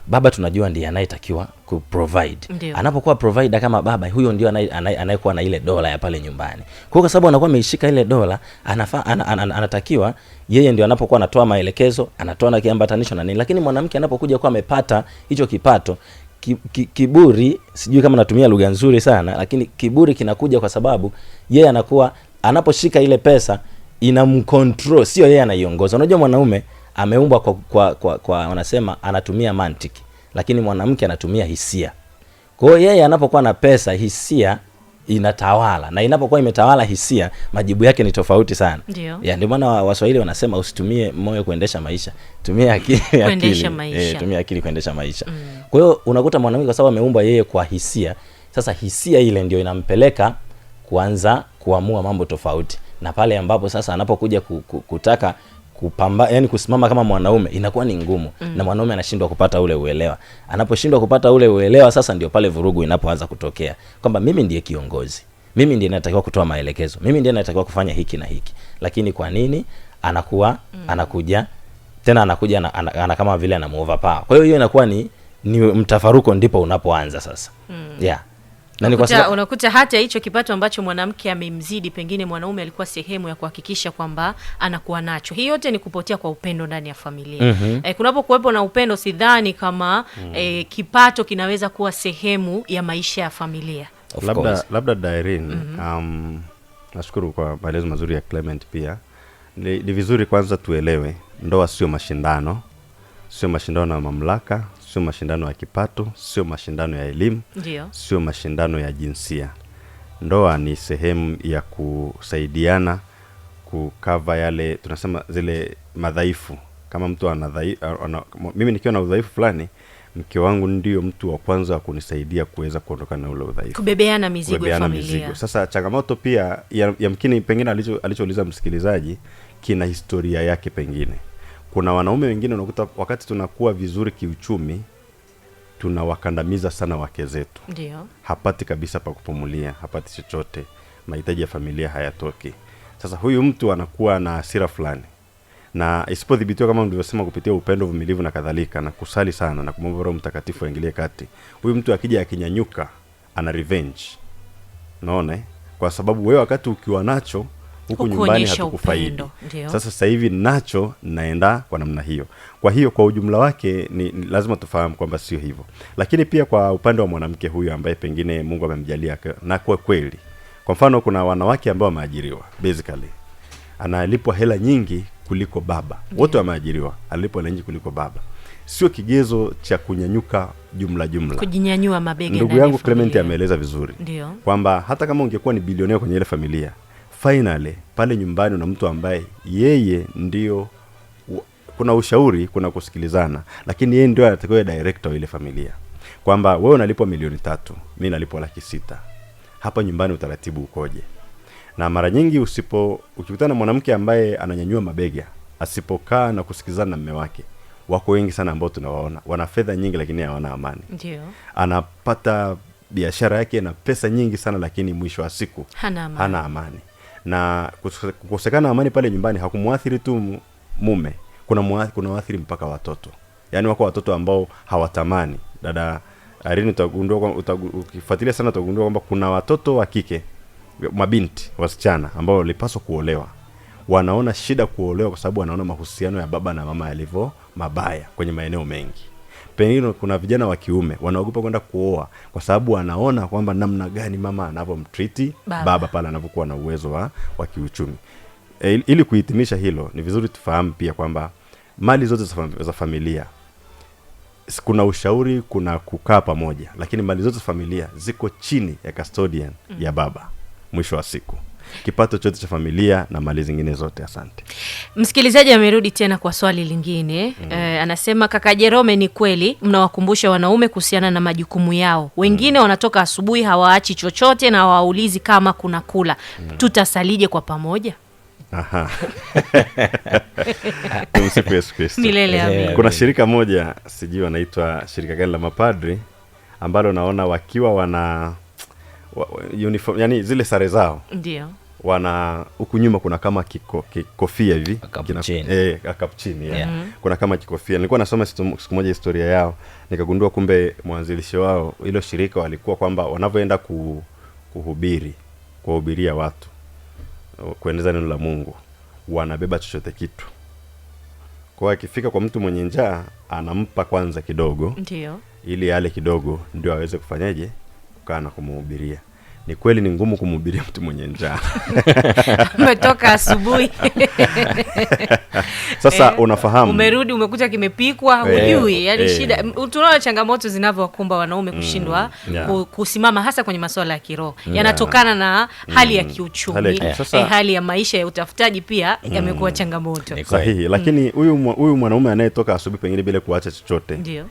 baba tunajua ndiye anayetakiwa kuprovide. Anapokuwa provider kama baba, huyo ndio anayekuwa na ile dola ya pale nyumbani. Kwa sababu anakuwa ameishika ile dola, anatakiwa yeye ndio anapokuwa anatoa maelekezo, anatoa na kiambatanisho na nini. Lakini mwanamke anapokuja kwa amepata hicho kipato, kiburi, sijui kama natumia lugha nzuri sana, lakini kiburi kinakuja kwa sababu yeye anakuwa anaposhika ile pesa inamcontrol, sio yeye anaiongoza. Unajua mwanaume ameumbwa kwa wanasema anatumia mantiki, lakini mwanamke anatumia hisia. Kwa hiyo yeye anapokuwa na pesa, hisia inatawala, na inapokuwa imetawala hisia, majibu yake ni tofauti sana. Ndio maana Waswahili wanasema usitumie moyo kuendesha maisha, tumia akili kuendesha maisha. Tumia akili kuendesha maisha. Kwa hiyo unakuta mwanamke kwa sababu ameumbwa yeye kwa hisia, sasa hisia ile ndio inampeleka kuanza kuamua mambo tofauti, na pale ambapo sasa anapokuja kutaka yani kusimama kama mwanaume inakuwa ni ngumu, na mwanaume anashindwa kupata ule uelewa. Anaposhindwa kupata ule uelewa, sasa ndio pale vurugu inapoanza kutokea, kwamba mimi ndiye kiongozi, mimi ndiye natakiwa kutoa maelekezo, mimi ndiye natakiwa kufanya hiki na hiki. Lakini kwa nini anakuwa anakuja ana kama vile ana overpower? Kwa hiyo inakuwa ni mtafaruko, ndipo unapoanza sasa. Na unakuta hata hicho kipato ambacho mwanamke amemzidi, pengine mwanaume alikuwa sehemu ya kuhakikisha kwamba anakuwa nacho. Hii yote ni kupotea kwa upendo ndani ya familia. Kunapokuwepo na upendo, sidhani kama kipato kinaweza kuwa sehemu ya maisha ya familia. Labda Dairine, nashukuru kwa maelezo mazuri ya Clement. Pia ni vizuri kwanza tuelewe, ndoa sio mashindano, sio mashindano ya mamlaka, sio mashindano ya kipato, sio mashindano ya elimu, sio mashindano ya jinsia. Ndoa ni sehemu ya kusaidiana kukava yale tunasema zile madhaifu. Kama mtu mimi nikiwa na udhaifu fulani, mke wangu ndio mtu wa kwanza wa kunisaidia kuweza kuondokana na ule udhaifu, kubebeana mizigo ya familia. Sasa changamoto pia yamkini pengine alichouliza msikilizaji kina historia yake. Pengine kuna wanaume wengine unakuta wakati tunakuwa vizuri kiuchumi, tunawakandamiza sana wake zetu. Ndio. Hapati kabisa pa kupumulia, hapati chochote, mahitaji ya familia hayatoki. Sasa huyu mtu anakuwa na hasira fulani, na isipodhibitiwa kama mlivyosema kupitia upendo, uvumilivu na kadhalika, na kusali sana na kumwomba Roho Mtakatifu aingilie kati, huyu mtu akija akinyanyuka ana revenge. Unaona? Kwa sababu wewe wakati ukiwa nacho huku nyumbani hatukufaidi. Sasa hivi nacho naenda kwa namna hiyo. Kwa hiyo kwa ujumla wake ni lazima tufahamu kwamba sio hivyo. Lakini pia kwa upande wa mwanamke huyu ambaye pengine Mungu amemjalia, na kwa kweli, kwa mfano kuna wanawake ambao wameajiriwa, basically analipwa hela nyingi kuliko baba. Wote wameajiriwa, analipwa hela nyingi kuliko baba. Sio kigezo cha kunyanyuka jumla, kujinyanyua mabega. Ndugu yangu Clement ameeleza vizuri kwamba hata kama ungekuwa ni bilionea kwenye ile familia, finally pale nyumbani una mtu ambaye yeye ndio kuna ushauri, kuna kusikilizana, lakini yeye ndio anatakiwa director ile familia, kwamba wewe unalipwa 3,000,000, mimi nalipwa 600,000. Hapa nyumbani utaratibu ukoje? Na mara nyingi ukikutana na mwanamke ambaye ananyanyua mabega, asipokaa na kusikilizana na mume wake, wako wengi sana ambao tunawaona wana fedha nyingi lakini hawana amani. Ndio. Anapata biashara yake na pesa nyingi sana, lakini mwisho wa siku hana amani. Na kukosekana amani pale nyumbani hakumwathiri tu mume, kuna waathiri mpaka watoto. Yaani wako watoto ambao hawatamani. Dada Irene, ukifuatilia sana utagundua kwamba kuna watoto wa kike, mabinti, wasichana ambao walipaswa kuolewa, wanaona shida kuolewa kwa sababu wanaona mahusiano ya baba na mama yalivyo mabaya kwenye maeneo mengi. Pengine kuna vijana wa kiume wanaogopa kwenda kuoa kwa sababu wanaona kwamba namna gani mama anavyomtreat baba pale anapokuwa na uwezo wa kiuchumi. Ili kuhitimisha hilo, ni vizuri tufahamu pia kwamba mali zote za familia, kuna ushauri, kuna kukaa pamoja, lakini mali zote za familia ziko chini ya custodian ya baba. Mwisho wa siku kipato chote cha familia na mali zingine zote. Asante. Msikilizaji amerudi tena kwa swali lingine. Anasema, kaka Jerome, ni kweli mnawakumbusha wanaume kuhusiana na majukumu yao? Wengine wanatoka asubuhi hawaachi chochote na hawaulizi kama kuna kula. Tutasalije kwa pamoja? Aha. Tumsifu Yesu Kristo. Milele amina. Kuna shirika moja, sijui wanaitwa shirika gani, la mapadri, ambalo naona wakiwa wana uniform, yani zile sare zao. Ndio. Wana huku nyuma kuna kama kikofia hivi, kapuchini. Kuna kama kikofia. Nilikuwa nasoma siku moja historia yao, nikagundua kumbe mwanzilishi wao hilo shirika walikuwa kwamba wanavyoenda kuhubiria watu, kueneza neno la Mungu, wanabeba chochote kitu. Kwa akifika kwa mtu mwenye njaa, anampa kwanza kidogo. Ndio. ili ale kidogo ndio aweze kufanyaje kukaa na kumhubiria. Ni kweli ni ngumu kumhubiria mtu mwenye njaa. Umetoka asubuhi. Sasa unafahamu. Umerudi umekuta kimepikwa, hujui. Yaani shida, tunaona changamoto zinavyowakumba wanaume kushindwa kusimama hasa kwenye masuala ya kiroho. Yanatokana na hali ya kiuchumi, hali ya maisha ya utafutaji pia yamekuwa changamoto. Sahihi, lakini huyu mwanaume anayetoka asubuhi pengine bila kuacha chochote. Ndio.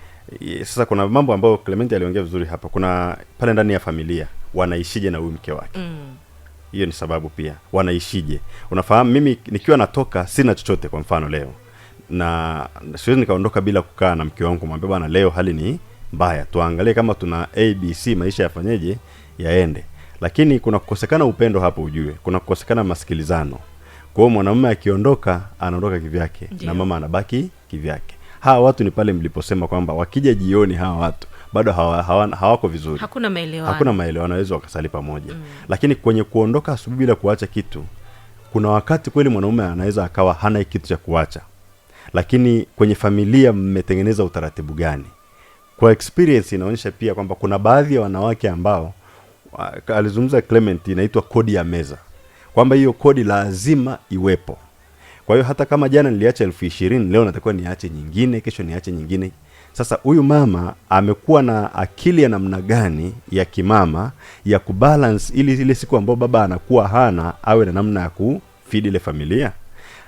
Sasa kuna mambo ambayo Clement aliongea vizuri hapa. Kuna pale ndani ya familia wanaishije na huyu mke wake. Hiyo ni sababu pia. Wanaishije? Unafahamu mimi nikiwa natoka sina chochote kwa mfano leo. Na siwezi nikaondoka bila kukaa na mke wangu kumwambia bwana leo hali ni mbaya. Tuangalie kama tuna ABC maisha yafanyeje yaende. Lakini kuna kukosekana upendo hapo ujue. Kuna kukosekana masikilizano. Kwa hiyo mwanamume akiondoka anaondoka kivyake na mama anabaki kivyake. Hawa watu ni pale mliposema kwamba wakija jioni hawa watu bado hawako vizuri. Hakuna maelewano, wanaweza wakasali pamoja. Lakini kwenye kuondoka asubuhi bila kuacha kitu, kuna wakati kweli mwanaume anaweza akawa hana kitu cha kuacha. Lakini kwenye familia mmetengeneza utaratibu gani? Kwa experience inaonyesha pia kwamba kuna baadhi ya wanawake ambao alizungumza Clement, inaitwa kodi ya meza. Kwamba hiyo kodi lazima iwepo. Kwa hiyo hata kama jana niliacha 20,000, leo natakiwa niache nyingine, kesho niache nyingine. Sasa huyu mama amekuwa na akili ya namna gani ya kimama ya kubalance ili ile siku ambayo baba anakuwa hana awe na namna ya kufeed ile familia.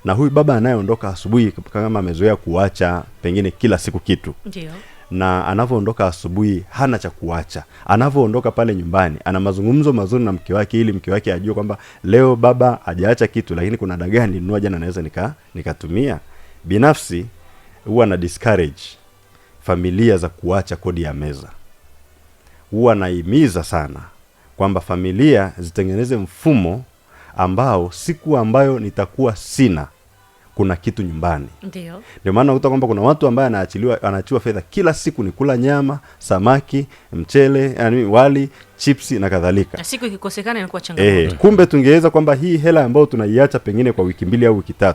Na huyu baba anayeondoka asubuhi kama amezoea kuacha pengine kila siku kitu. Ndio. Na anavyoondoka asubuhi hana cha kuacha. Anavyoondoka pale nyumbani ana mazungumzo mazuri na mke wake ili mke wake ajue kwamba leo baba hajaacha kitu, lakini kuna dagaa nilinunua jana naweza nikatumia. Binafsi huwa na discourage familia za kuacha kodi ya meza. Huwa naimiza sana kwamba familia zitengeneze mfumo ambao siku ambayo nitakuwa sina kuna kitu nyumbani. Ndio maana unakuta kwamba kuna watu ambao anaachiwa fedha kila siku ni kula nyama, samaki, mchele, yani wali, chipsi na kadhalika. Na siku ikikosekana inakuwa changamoto. Kumbe tungeweza kwamba hii hela ambayo tunaiacha pengine kwa wiki 2 au wiki 3,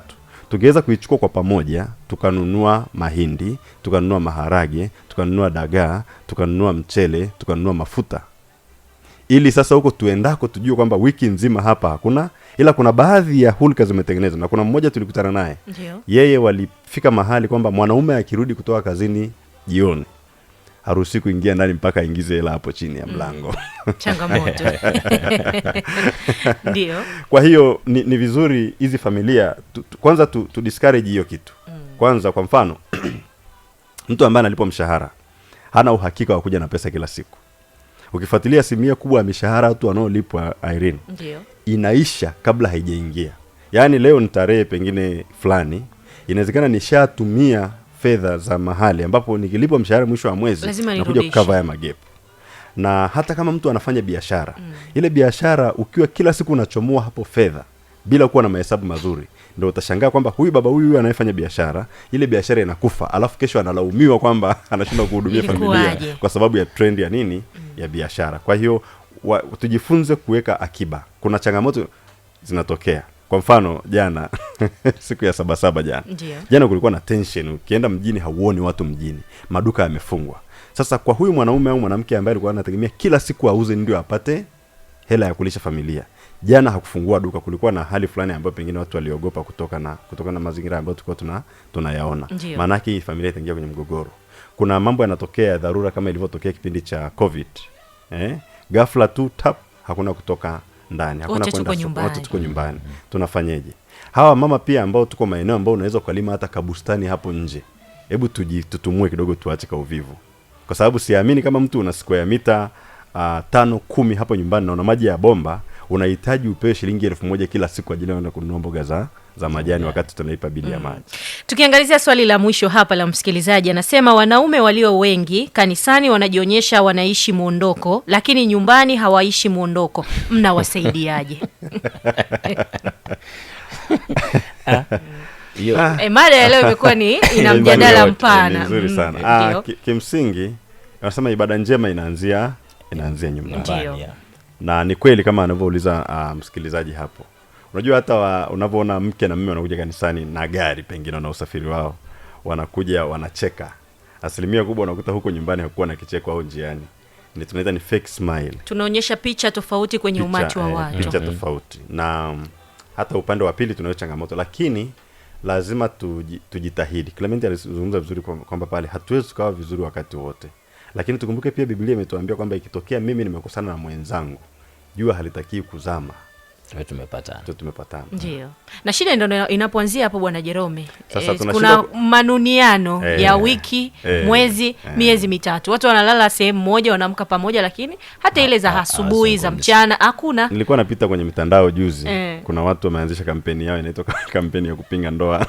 tungeweza kuichukua kwa pamoja, tukanunua mahindi, tukanunua maharage, tukanunua dagaa, tukanunua mchele, tukanunua mafuta. Ili sasa huko tuendako tujue kwamba wiki nzima hapa hakuna, ila kuna baadhi ya hulka zimetengenezwa. Na kuna mmoja tulikutana naye. Yeye walifika mahali kwamba mwanaume akirudi kutoka kazini jioni haruhusi kuingia ndani mpaka aingize hela hapo chini ya mlango. Changamoto. Ndio. Kwa hiyo ni vizuri hizi familia kwanza tu discourage hiyo kitu. Kwanza kwa mfano mtu ambaye analipwa mshahara hana uhakika wa kuja na pesa kila siku. Ukifuatilia asilimia kubwa ya mishahara watu wanaolipwa Irene, ndio inaisha kabla haijaingia. Yaani leo ni tarehe pengine fulani, inawezekana nishatumia fedha za mahali ambapo nikilipwa mshahara mwisho wa mwezi nakuja kukava ya magep. Na hata kama mtu anafanya biashara, ile biashara ukiwa kila siku unachomoa hapo fedha bila kuwa na mahesabu mazuri, ndio utashangaa kwamba huyu baba huyu anayefanya biashara, ile biashara inakufa, alafu kesho analaumiwa kwamba anashindwa kuhudumia familia kwa sababu ya trend ya nini ya biashara. Kwa hiyo tujifunze kuweka akiba. Kuna changamoto zinatokea. Kwa mfano jana siku ya Sabasaba jana kulikuwa na tension. Ukienda mjini hauoni watu mjini, maduka yamefungwa. Sasa kwa huyu mwanaume au mwanamke ambaye alikuwa anategemea kila siku auze ndio apate hela ya kulisha familia, jana hakufungua duka. Kulikuwa na hali fulani ambayo pengine watu waliogopa kutoka na mazingira ambayo tulikuwa tunayaona. Maana yake familia itaingia kwenye mgogoro. Kuna mambo yanatokea ya dharura kama ilivyotokea kipindi cha COVID. Ghafla tu tap, hakuna kutoka ndani, hakuna kwenda, wote tuko nyumbani. Tunafanyaje? Hawa mama pia ambao tuko maeneo ambao unaweza kulima hata kabustani hapo nje, hebu tutumue kidogo, tuache ka uvivu. Kwa sababu siamini kama mtu una square mita 5-10 hapo nyumbani na una maji ya bomba, unahitaji upewe shilingi 1,000 kila siku kwa ajili ya kununua mboga za majani wakati tunaipa bili ya maji. Tukiangalizia swali la mwisho hapa la msikilizaji, anasema wanaume walio wengi kanisani wanajionyesha wanaishi muondoko, lakini nyumbani hawaishi muondoko. Mnawasaidiaje? Mada ya leo imekuwa ni ina mjadala mpana. Nzuri sana. Kimsingi anasema ibada njema inaanzia nyumbani. Na ni kweli kama anavyouliza msikilizaji hapo. Unajua hata unavyoona mke na mume wanakuja kanisani na gari pengine na usafiri wao, wanakuja wanacheka. asilimia kubwa unakuta huko nyumbani hakuwa na kicheko au njiani. Ni tunaita ni fake smile. Tunaonyesha picha tofauti kwenye umati wa watu. Picha tofauti. Na hata upande wa pili tunayo changamoto, lakini lazima tujitahidi. Clement alizungumza vizuri kwamba pale hatuwezi tukawa vizuri wakati wote. Lakini tukumbuke pia Biblia imetuambia kwamba ikitokea mimi nimekosana na mwenzangu, jua halitaki kuzama. Tumepatana. Ndio. Na shida ndio inapoanzia hapo Bwana Jerome. Kuna manuniano ya wiki, mwezi, miezi mitatu. Watu wanalala sehemu moja, wanaamka pamoja, lakini hata ile za asubuhi za mchana hakuna. Nilikuwa napita kwenye mitandao juzi. Kuna watu wameanzisha kampeni yao inaitwa kampeni ya kupinga ndoa.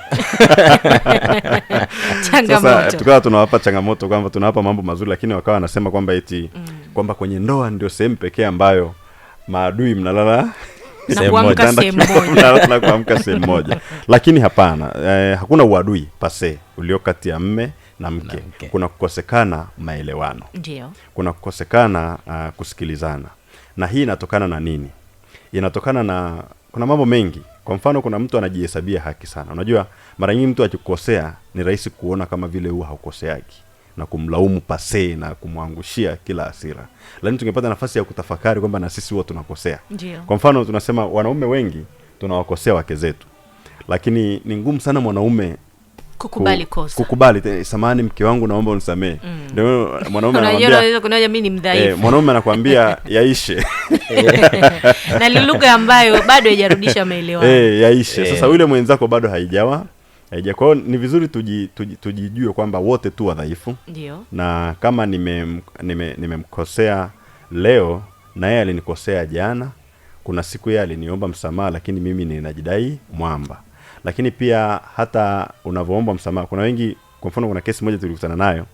Sasa tukawa tunawapa changamoto kwamba tunawapa mambo mazuri, lakini wakawa wanasema kwamba eti kwamba kwenye ndoa ndio sehemu pekee ambayo maadui mnalala na kuamka sehemu moja. Lakini hapana, hakuna uadui pase ulio kati ya mme na mke. Kuna kukosekana maelewano. Ndio. Kuna kukosekana kusikilizana. Na hii inatokana na nini? Inatokana na kuna mambo mengi. Kwa mfano kuna mtu anajihesabia haki sana. Unajua mara nyingi mtu akikosea ni rahisi kuona kama vile huwa haukoseaki na kumlaumu pase na kumwangushia kila hasira. Lakini tungepata nafasi ya kutafakari kwamba na sisi huwa tunakosea. Ndio. Kwa mfano tunasema wanaume wengi tunawakosea wake zetu. Lakini ni ngumu sana mwanaume kukubali kosa. Kukubali, samahani mke wangu naomba unisamee. Ndio mwanaume anamwambia kuna mimi ni mdhaifu. Mwanaume anakuambia yaishe. Na lugha ambayo bado haijarudisha maelewano. Yaishe. Sasa yule mwenzako bado haijawa. Kwa hiyo ni vizuri tujijue kwamba wote tu wadhaifu. Ndio. Na kama nimemkosea leo na yeye alinikosea jana, kuna siku yeye aliniomba msamaha lakini mimi ninajidai mwamba. Lakini pia hata unavoomba msamaha, kuna wengi, kwa mfano kuna kesi moja tulikutana nayo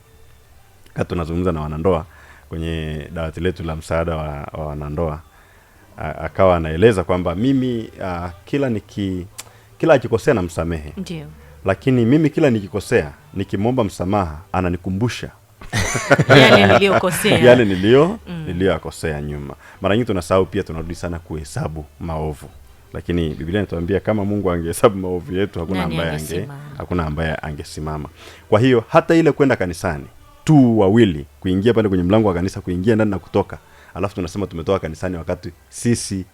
wakati tunazungumza na wanandoa kwenye dawati letu la msaada wa wanandoa. Akawa anaeleza kwamba mimi kila akikosea na msamehe. Ndio. Lakini mimi kila nikikosea nikimwomba msamaha ananikumbusha yale niliyokosea nyuma. Mara nyingi tunasahau pia, tunarudi sana kuhesabu maovu. Lakini Biblia inatuambia kama Mungu angehesabu maovu yetu hakuna ambaye angesimama. Kwa hiyo hata ile kwenda kanisani tu wawili, kuingia pale kwenye mlango wa kanisa, kuingia ndani na kutoka, alafu tunasema tumetoka kanisani wakati sisi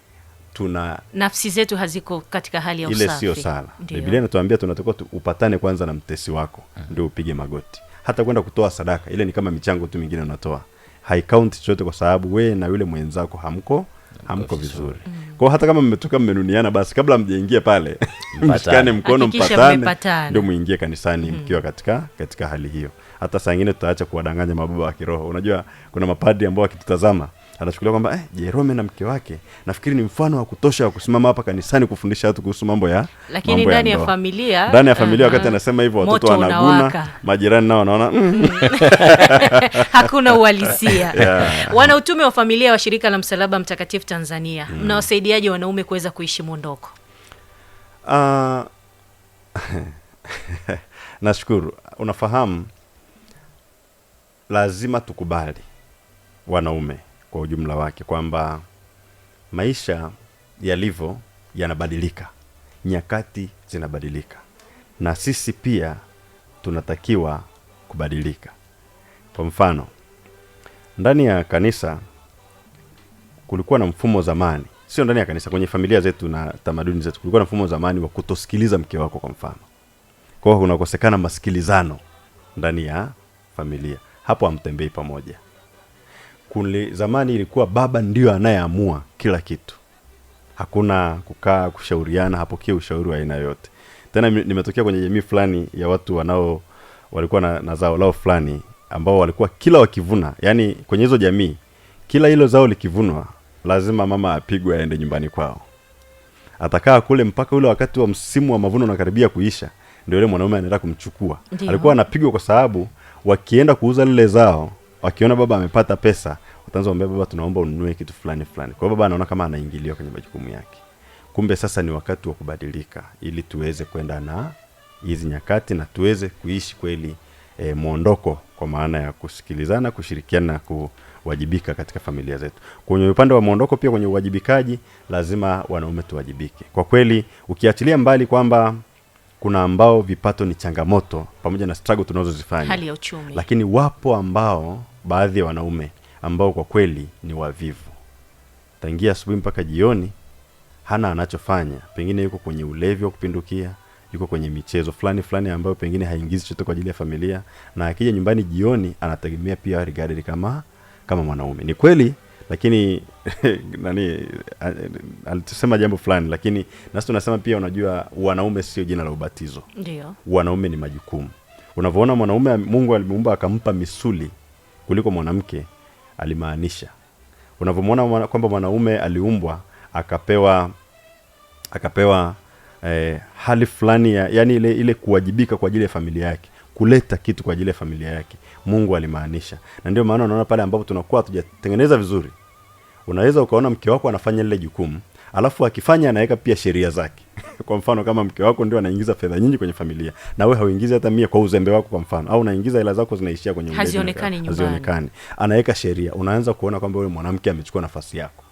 nafsi zetu haziko katika hali ya usafi. Ile sio sala. Biblia inatuambia tunatakiwa upatane kwanza na mtesi wako ndio upige magoti. Hata kwenda kutoa sadaka ile ni kama michango tu mingine unatoa, haicount chochote kwa sababu we na yule mwenzako hamko vizuri. Kwa hata kama mmetoka mmenuniana, basi kabla mjaingia pale mshikane mkono, mpatane ndio muingie kanisani mkiwa katika hali hiyo. Hata saa nyingine tutaacha kuwadanganya mababa wa kiroho. Unajua kuna mapadri ambao wakitutazama anachukulia kwamba Jerome na mke wake nafikiri ni mfano wa kutosha wa kusimama hapa kanisani kufundisha watu kuhusu mambo ya lakini ndani ya familia wakati anasema hivyo watoto wanaguna, majirani nao wanaona hakuna uhalisia. Wana utume wa familia wa Shirika la Msalaba Mtakatifu Tanzania, mnawasaidiaje wanaume kuweza kuishi mwondoko? Nashukuru. Unafahamu lazima tukubali wanaume kwa ujumla wake kwamba maisha yalivyo yanabadilika, nyakati zinabadilika, na sisi pia tunatakiwa kubadilika. Kwa mfano, ndani ya kanisa kulikuwa na mfumo zamani, sio ndani ya kanisa, kwenye familia zetu na tamaduni zetu kulikuwa na mfumo zamani wa kutosikiliza mke wako kwa mfano. Kwa hiyo unakosekana masikilizano ndani ya familia. Hapo hamtembei pamoja. Kule zamani ilikuwa baba ndio anayeamua kila kitu. Hakuna kukaa kushauriana, hapokee ushauri wa aina yote. Tena nimetokea kwenye jamii fulani ya watu walikuwa na zao lao fulani ambao walikuwa kila wakivuna, yani kwenye hizo jamii kila hilo zao likivunwa lazima mama apigwe aende nyumbani kwao. Atakaa kule mpaka ule wakati wa msimu wa mavuno unakaribia kuisha, ndio yule mwanaume anaenda kumchukua. Alikuwa anapigwa kwa sababu wakienda kuuza lile zao, wakiona baba amepata pesa, wataanza kumwambia baba, tunaomba ununue kitu fulani fulani. Kwa hiyo baba anaona kama anaingiliwa kwenye majukumu yake. Kumbe sasa ni wakati wa kubadilika ili tuweze kwenda na hizi nyakati na tuweze kuishi kweli muondoko, kwa maana ya kusikilizana, kushirikiana na kuwajibika katika familia zetu. Kwenye upande wa muondoko pia, kwenye uwajibikaji lazima wanaume tuwajibike. Kwa kweli ukiachilia mbali kwamba kuna ambao vipato ni changamoto pamoja na struggle tunazozifanya, hali ya uchumi. Lakini wapo ambao, baadhi ya wanaume ambao kwa kweli ni wavivu, tangia asubuhi mpaka jioni hana anachofanya, pengine yuko kwenye ulevi wa kupindukia, yuko kwenye michezo fulani ambayo pengine haingizi chochote kwa ajili ya familia, na akija nyumbani jioni anategemea pia regarded kama mwanaume. Ni kweli, lakini alisema jambo fulani, lakini nasi tunasema pia, unajua wanaume sio jina la ubatizo. Ndio. Wanaume ni majukumu. Unavyoona mwanaume Mungu alimuumba akampa misuli kuliko mwanamke, alimaanisha. Unavyomwona kwamba mwanaume aliumbwa akapewa hali fulani yani ile kuwajibika kwa ajili ya familia yake, kuleta kitu kwa ajili ya familia yake, Mungu alimaanisha. Na ndio maana unaona pale ambapo tunakuwa tujatengeneza vizuri, unaweza ukaona mke wako anafanya lile jukumu, alafu akifanya anaweka pia sheria zake. Kwa mfano, kama mke wako ndio anaingiza fedha nyingi kwenye familia na wewe hauingizi hata 100 kwa uzembe wako, kwa mfano, au unaingiza hela zako zinaishia kwenye hazionekani, anaweka sheria, unaanza kuona kwamba yule mwanamke amechukua nafasi yako,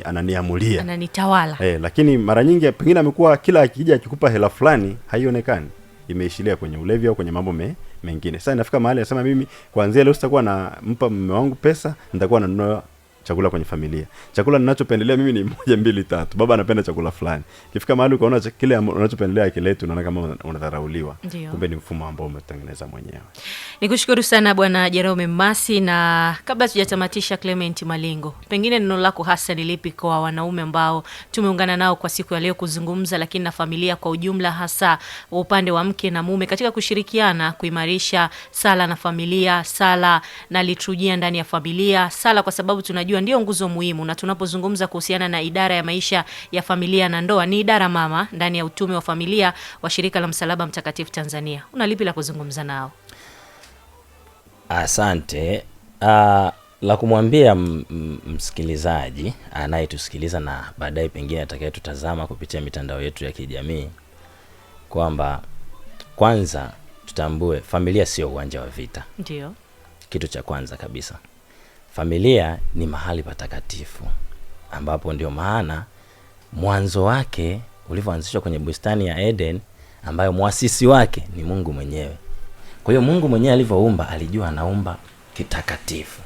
ananiamulia, ananitawala. Lakini mara nyingi pengine amekuwa kila akija akikupa hela fulani haionekani, imeishilia kwenye ulevi au kwenye mambo mengine. Sasa inafika mahali anasema, mimi kuanzia leo sitakuwa nampa mume wangu pesa, nitakuwa nanunua chakula kwenye familia. Chakula ninachopendelea mimi ni 1 2 3. Baba anapenda chakula fulani. Kifika mahali ukaona kile unachopendelea kiletu, unaona kama unadharauliwa. Kumbe ni mfumo ambao umetengeneza mwenyewe. Nikushukuru sana Bwana Jerome Mmasi, na kabla tujatamatisha, Clement Malingo, pengine neno lako hasa ni lipi kwa wanaume ambao tumeungana nao kwa siku ya leo kuzungumza, lakini na familia kwa ujumla, hasa upande wa mke na mume, katika kushirikiana kuimarisha sala na familia, sala na liturujia ndani ya familia, sala kwa sababu tunajua ndio nguzo muhimu, na tunapozungumza kuhusiana na idara ya maisha ya familia na ndoa, ni idara mama ndani ya utume wa familia wa Shirika la Msalaba Mtakatifu Tanzania. Una lipi la kuzungumza nao? Asante. La kumwambia msikilizaji anayetusikiliza na baadaye pengine atakayetutazama kupitia mitandao yetu ya kijamii, kwamba kwanza tutambue familia sio uwanja wa vita. Ndio kitu cha kwanza kabisa. Familia ni mahali patakatifu, ambapo ndio maana mwanzo wake ulivyoanzishwa kwenye bustani ya Eden, ambayo muasisi wake ni Mungu mwenyewe. Kwa hiyo Mungu mwenyewe alivyoumba, alijua anaumba kitakatifu.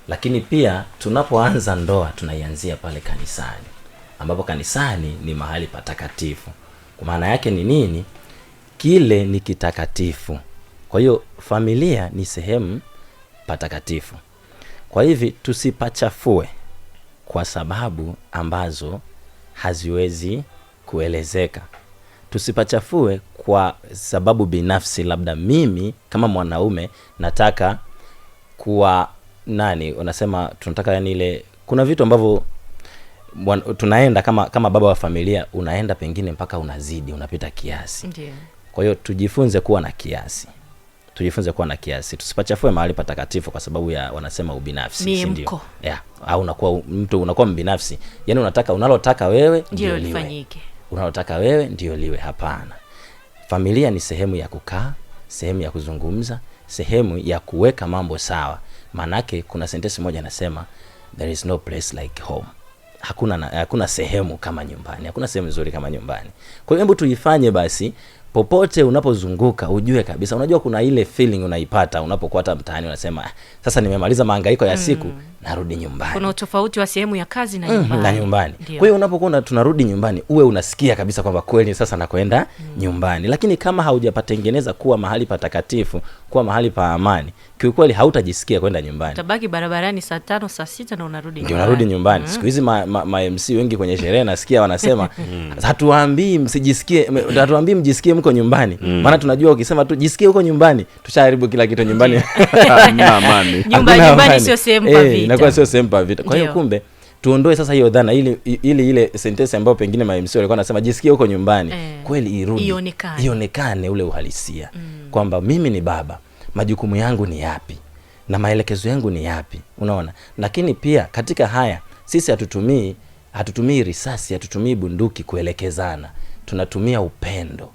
Lakini pia tunapoanza ndoa tunaianzia pale kanisani, ambapo kanisani ni mahali patakatifu. Kwa maana yake ni nini? Kile ni kitakatifu. Kwa hiyo familia ni sehemu patakatifu. Kwa hivi tusipachafue kwa sababu ambazo haziwezi kuelezeka. Tusipachafue kwa sababu binafsi, labda mimi kama mwanaume nataka kuwa unasema tunataka yani ile, kuna vitu ambavyo tunaenda kama baba wa familia, unaenda pengine mpaka unazidi, unapita kiasi. Ndiyo. Kwa hiyo tujifunze kuwa na kiasi. Tusipachafue mahali patakatifu kwa sababu ya wanasema ubinafsi, si ndio? Au unakuwa mbinafsi. Yaani unalotaka wewe ndio lifanyike. Unalotaka wewe ndio liwe. Hapana. Familia ni sehemu ya kukaa, sehemu ya kuzungumza, sehemu ya kuweka mambo sawa. Manake kuna sentensi moja nasema, there is no place like home. Hakuna sehemu kama nyumbani. Hakuna sehemu nzuri kama nyumbani. Kwa hiyo hebu tuifanye basi, popote unapozunguka ujue kabisa. Unajua kuna ile feeling unaipata unapokuwa hata mtaani, unasema sasa nimemaliza mahangaiko ya siku, narudi nyumbani. Kuna tofauti wa sehemu ya kazi na nyumbani. Kwa hiyo unapokuwa tunarudi nyumbani, uwe unasikia kabisa kwamba kweli sasa nakwenda nyumbani. Lakini kama haujapatengeneza kuwa mahali patakatifu, kuwa mahali pa amani, kiukweli hautajisikia kwenda nyumbani. Utabaki barabarani saa 5 saa 6 na unarudi nyumbani. Unarudi nyumbani. Siku hizi ma MC wengi kwenye sherehe nasikia wanasema hatuambii mjisikie mko nyumbani. Maana tunajua ukisema tu jisikie huko nyumbani, tushaharibu kila kitu nyumbani. Nyumbani sio sehemu pa vita. Inakuwa sio sehemu pa vita. Kwa hiyo kumbe tuondoe sasa hiyo dhana, ili ile sentence ambayo pengine ma MC walikuwa wanasema jisikie huko nyumbani, kweli irudi. Ionekane ule uhalisia. Kwamba mimi ni baba, majukumu yangu ni yapi na maelekezo yangu ni yapi, unaona? Lakini pia katika haya sisi hatutumii risasi, hatutumii bunduki kuelekezana. Tunatumia upendo,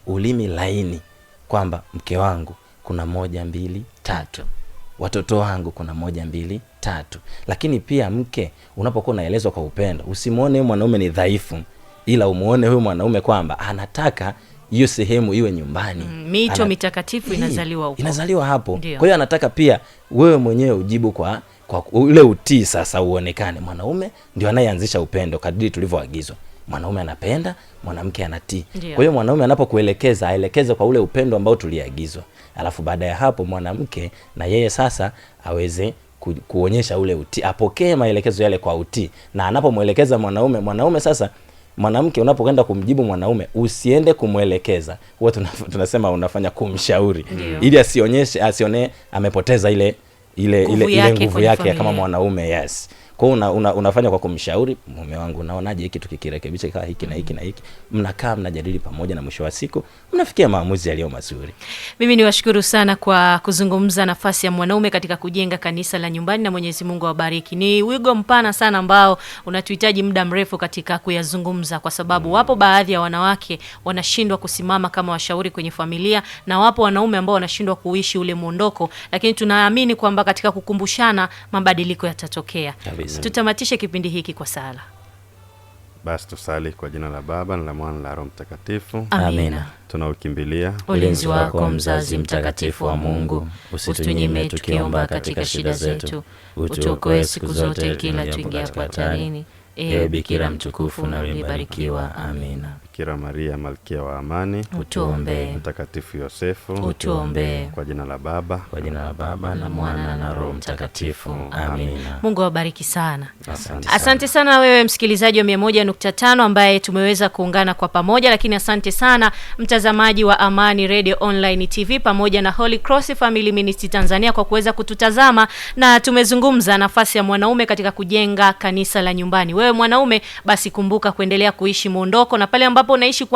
ulimi laini, kwamba mke wangu kuna 1 2 3, watoto wangu kuna 1 2 3. Lakini pia mke, unapokuwa unaelezwa kwa upendo, usimuone mwanaume ni dhaifu ila umuone huyu mwanaume kwamba anataka hiyo sehemu iwe nyumbani. Mito mitakatifu inazaliwa huko. Inazaliwa hapo. Kwa hiyo anataka pia wewe mwenyewe ujibu kwa ule utii sasa, uonekane mwanaume ndio anayeanzisha upendo kadri tulivyoagizwa. Mwanaume anapenda, mwanamke anatii. Kwa hiyo mwanaume anapokuelekeza aelekeze kwa ule upendo ambao tuliagizwa. Alafu baada ya hapo mwanamke na yeye sasa aweze kuonyesha ule utii, apokee maelekezo yale kwa utii. Na anapomwelekeza mwanaume sasa, mwanamke unapokwenda kumjibu mwanaume usiende kumwelekeza. Huwa tunasema unafanya kumshauri. Ili asione amepoteza ile nguvu yake kama mwanaume. Yes. Kwa unafanya kwa kumshauri, mume wangu unaonaje hiki tukikirekebisha kama hiki na hiki na hiki. Mnakaa mnajadili pamoja na mwisho wa siku mnafikia maamuzi yaliyo mazuri. Mimi niwashukuru sana kwa kuzungumza nafasi ya mwanaume katika kujenga kanisa la nyumbani, na Mwenyezi Mungu awabariki. Ni wigo mpana sana ambao unatuhitaji muda mrefu katika kuyazungumza, kwa sababu wapo baadhi ya wanawake wanashindwa kusimama kama washauri kwenye familia, na wapo wanaume ambao wanashindwa kuishi ule muondoko, lakini tunaamini kwamba katika kukumbushana mabadiliko yatatokea. Tutamatishe kipindi hiki kwa sala. Basi tusali. Kwa jina la Baba na la Mwana na la Roho Mtakatifu. Amina. Tunaukimbilia ulinzi wako mzazi mtakatifu wa Mungu. Usitunyime tukiomba katika shida zetu, utuokoe siku zote kila tuingiapo hatarini. Ee Bikira mtukufu na uliyebarikiwa. Amina. Bikira Maria malkia wa amani, utuombee. Mtakatifu Yosefu, utuombee. Kwa jina la Baba, kwa jina la Baba na Mwana na Roho Mtakatifu. Amina. Mungu awabariki sana. Asante sana wewe msikilizaji wa 101.5 ambaye tumeweza kuungana kwa pamoja, lakini asante sana mtazamaji wa Amani Radio Online TV pamoja na Holy Cross Family Ministry Tanzania kwa kuweza kututazama, na tumezungumza nafasi ya mwanaume katika kujenga kanisa la nyumbani. Wewe mwanaume, basi kumbuka kuendelea kuishi muondoko, na pale ambapo unaishi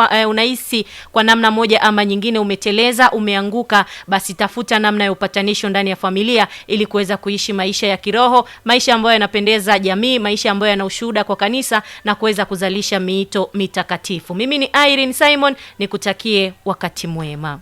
kwa namna moja ama nyingine umeteleza, umeanguka, basi tafuta namna ya upatanisho ndani ya familia ili kuweza kuishi maisha ya kiroho, maisha ambayo yanapendeza jamii, maisha ambayo yana ushuhuda kwa kanisa na kuweza kuzalisha miito mitakatifu. Mimi ni Irene Simon, nikutakie wakati mwema.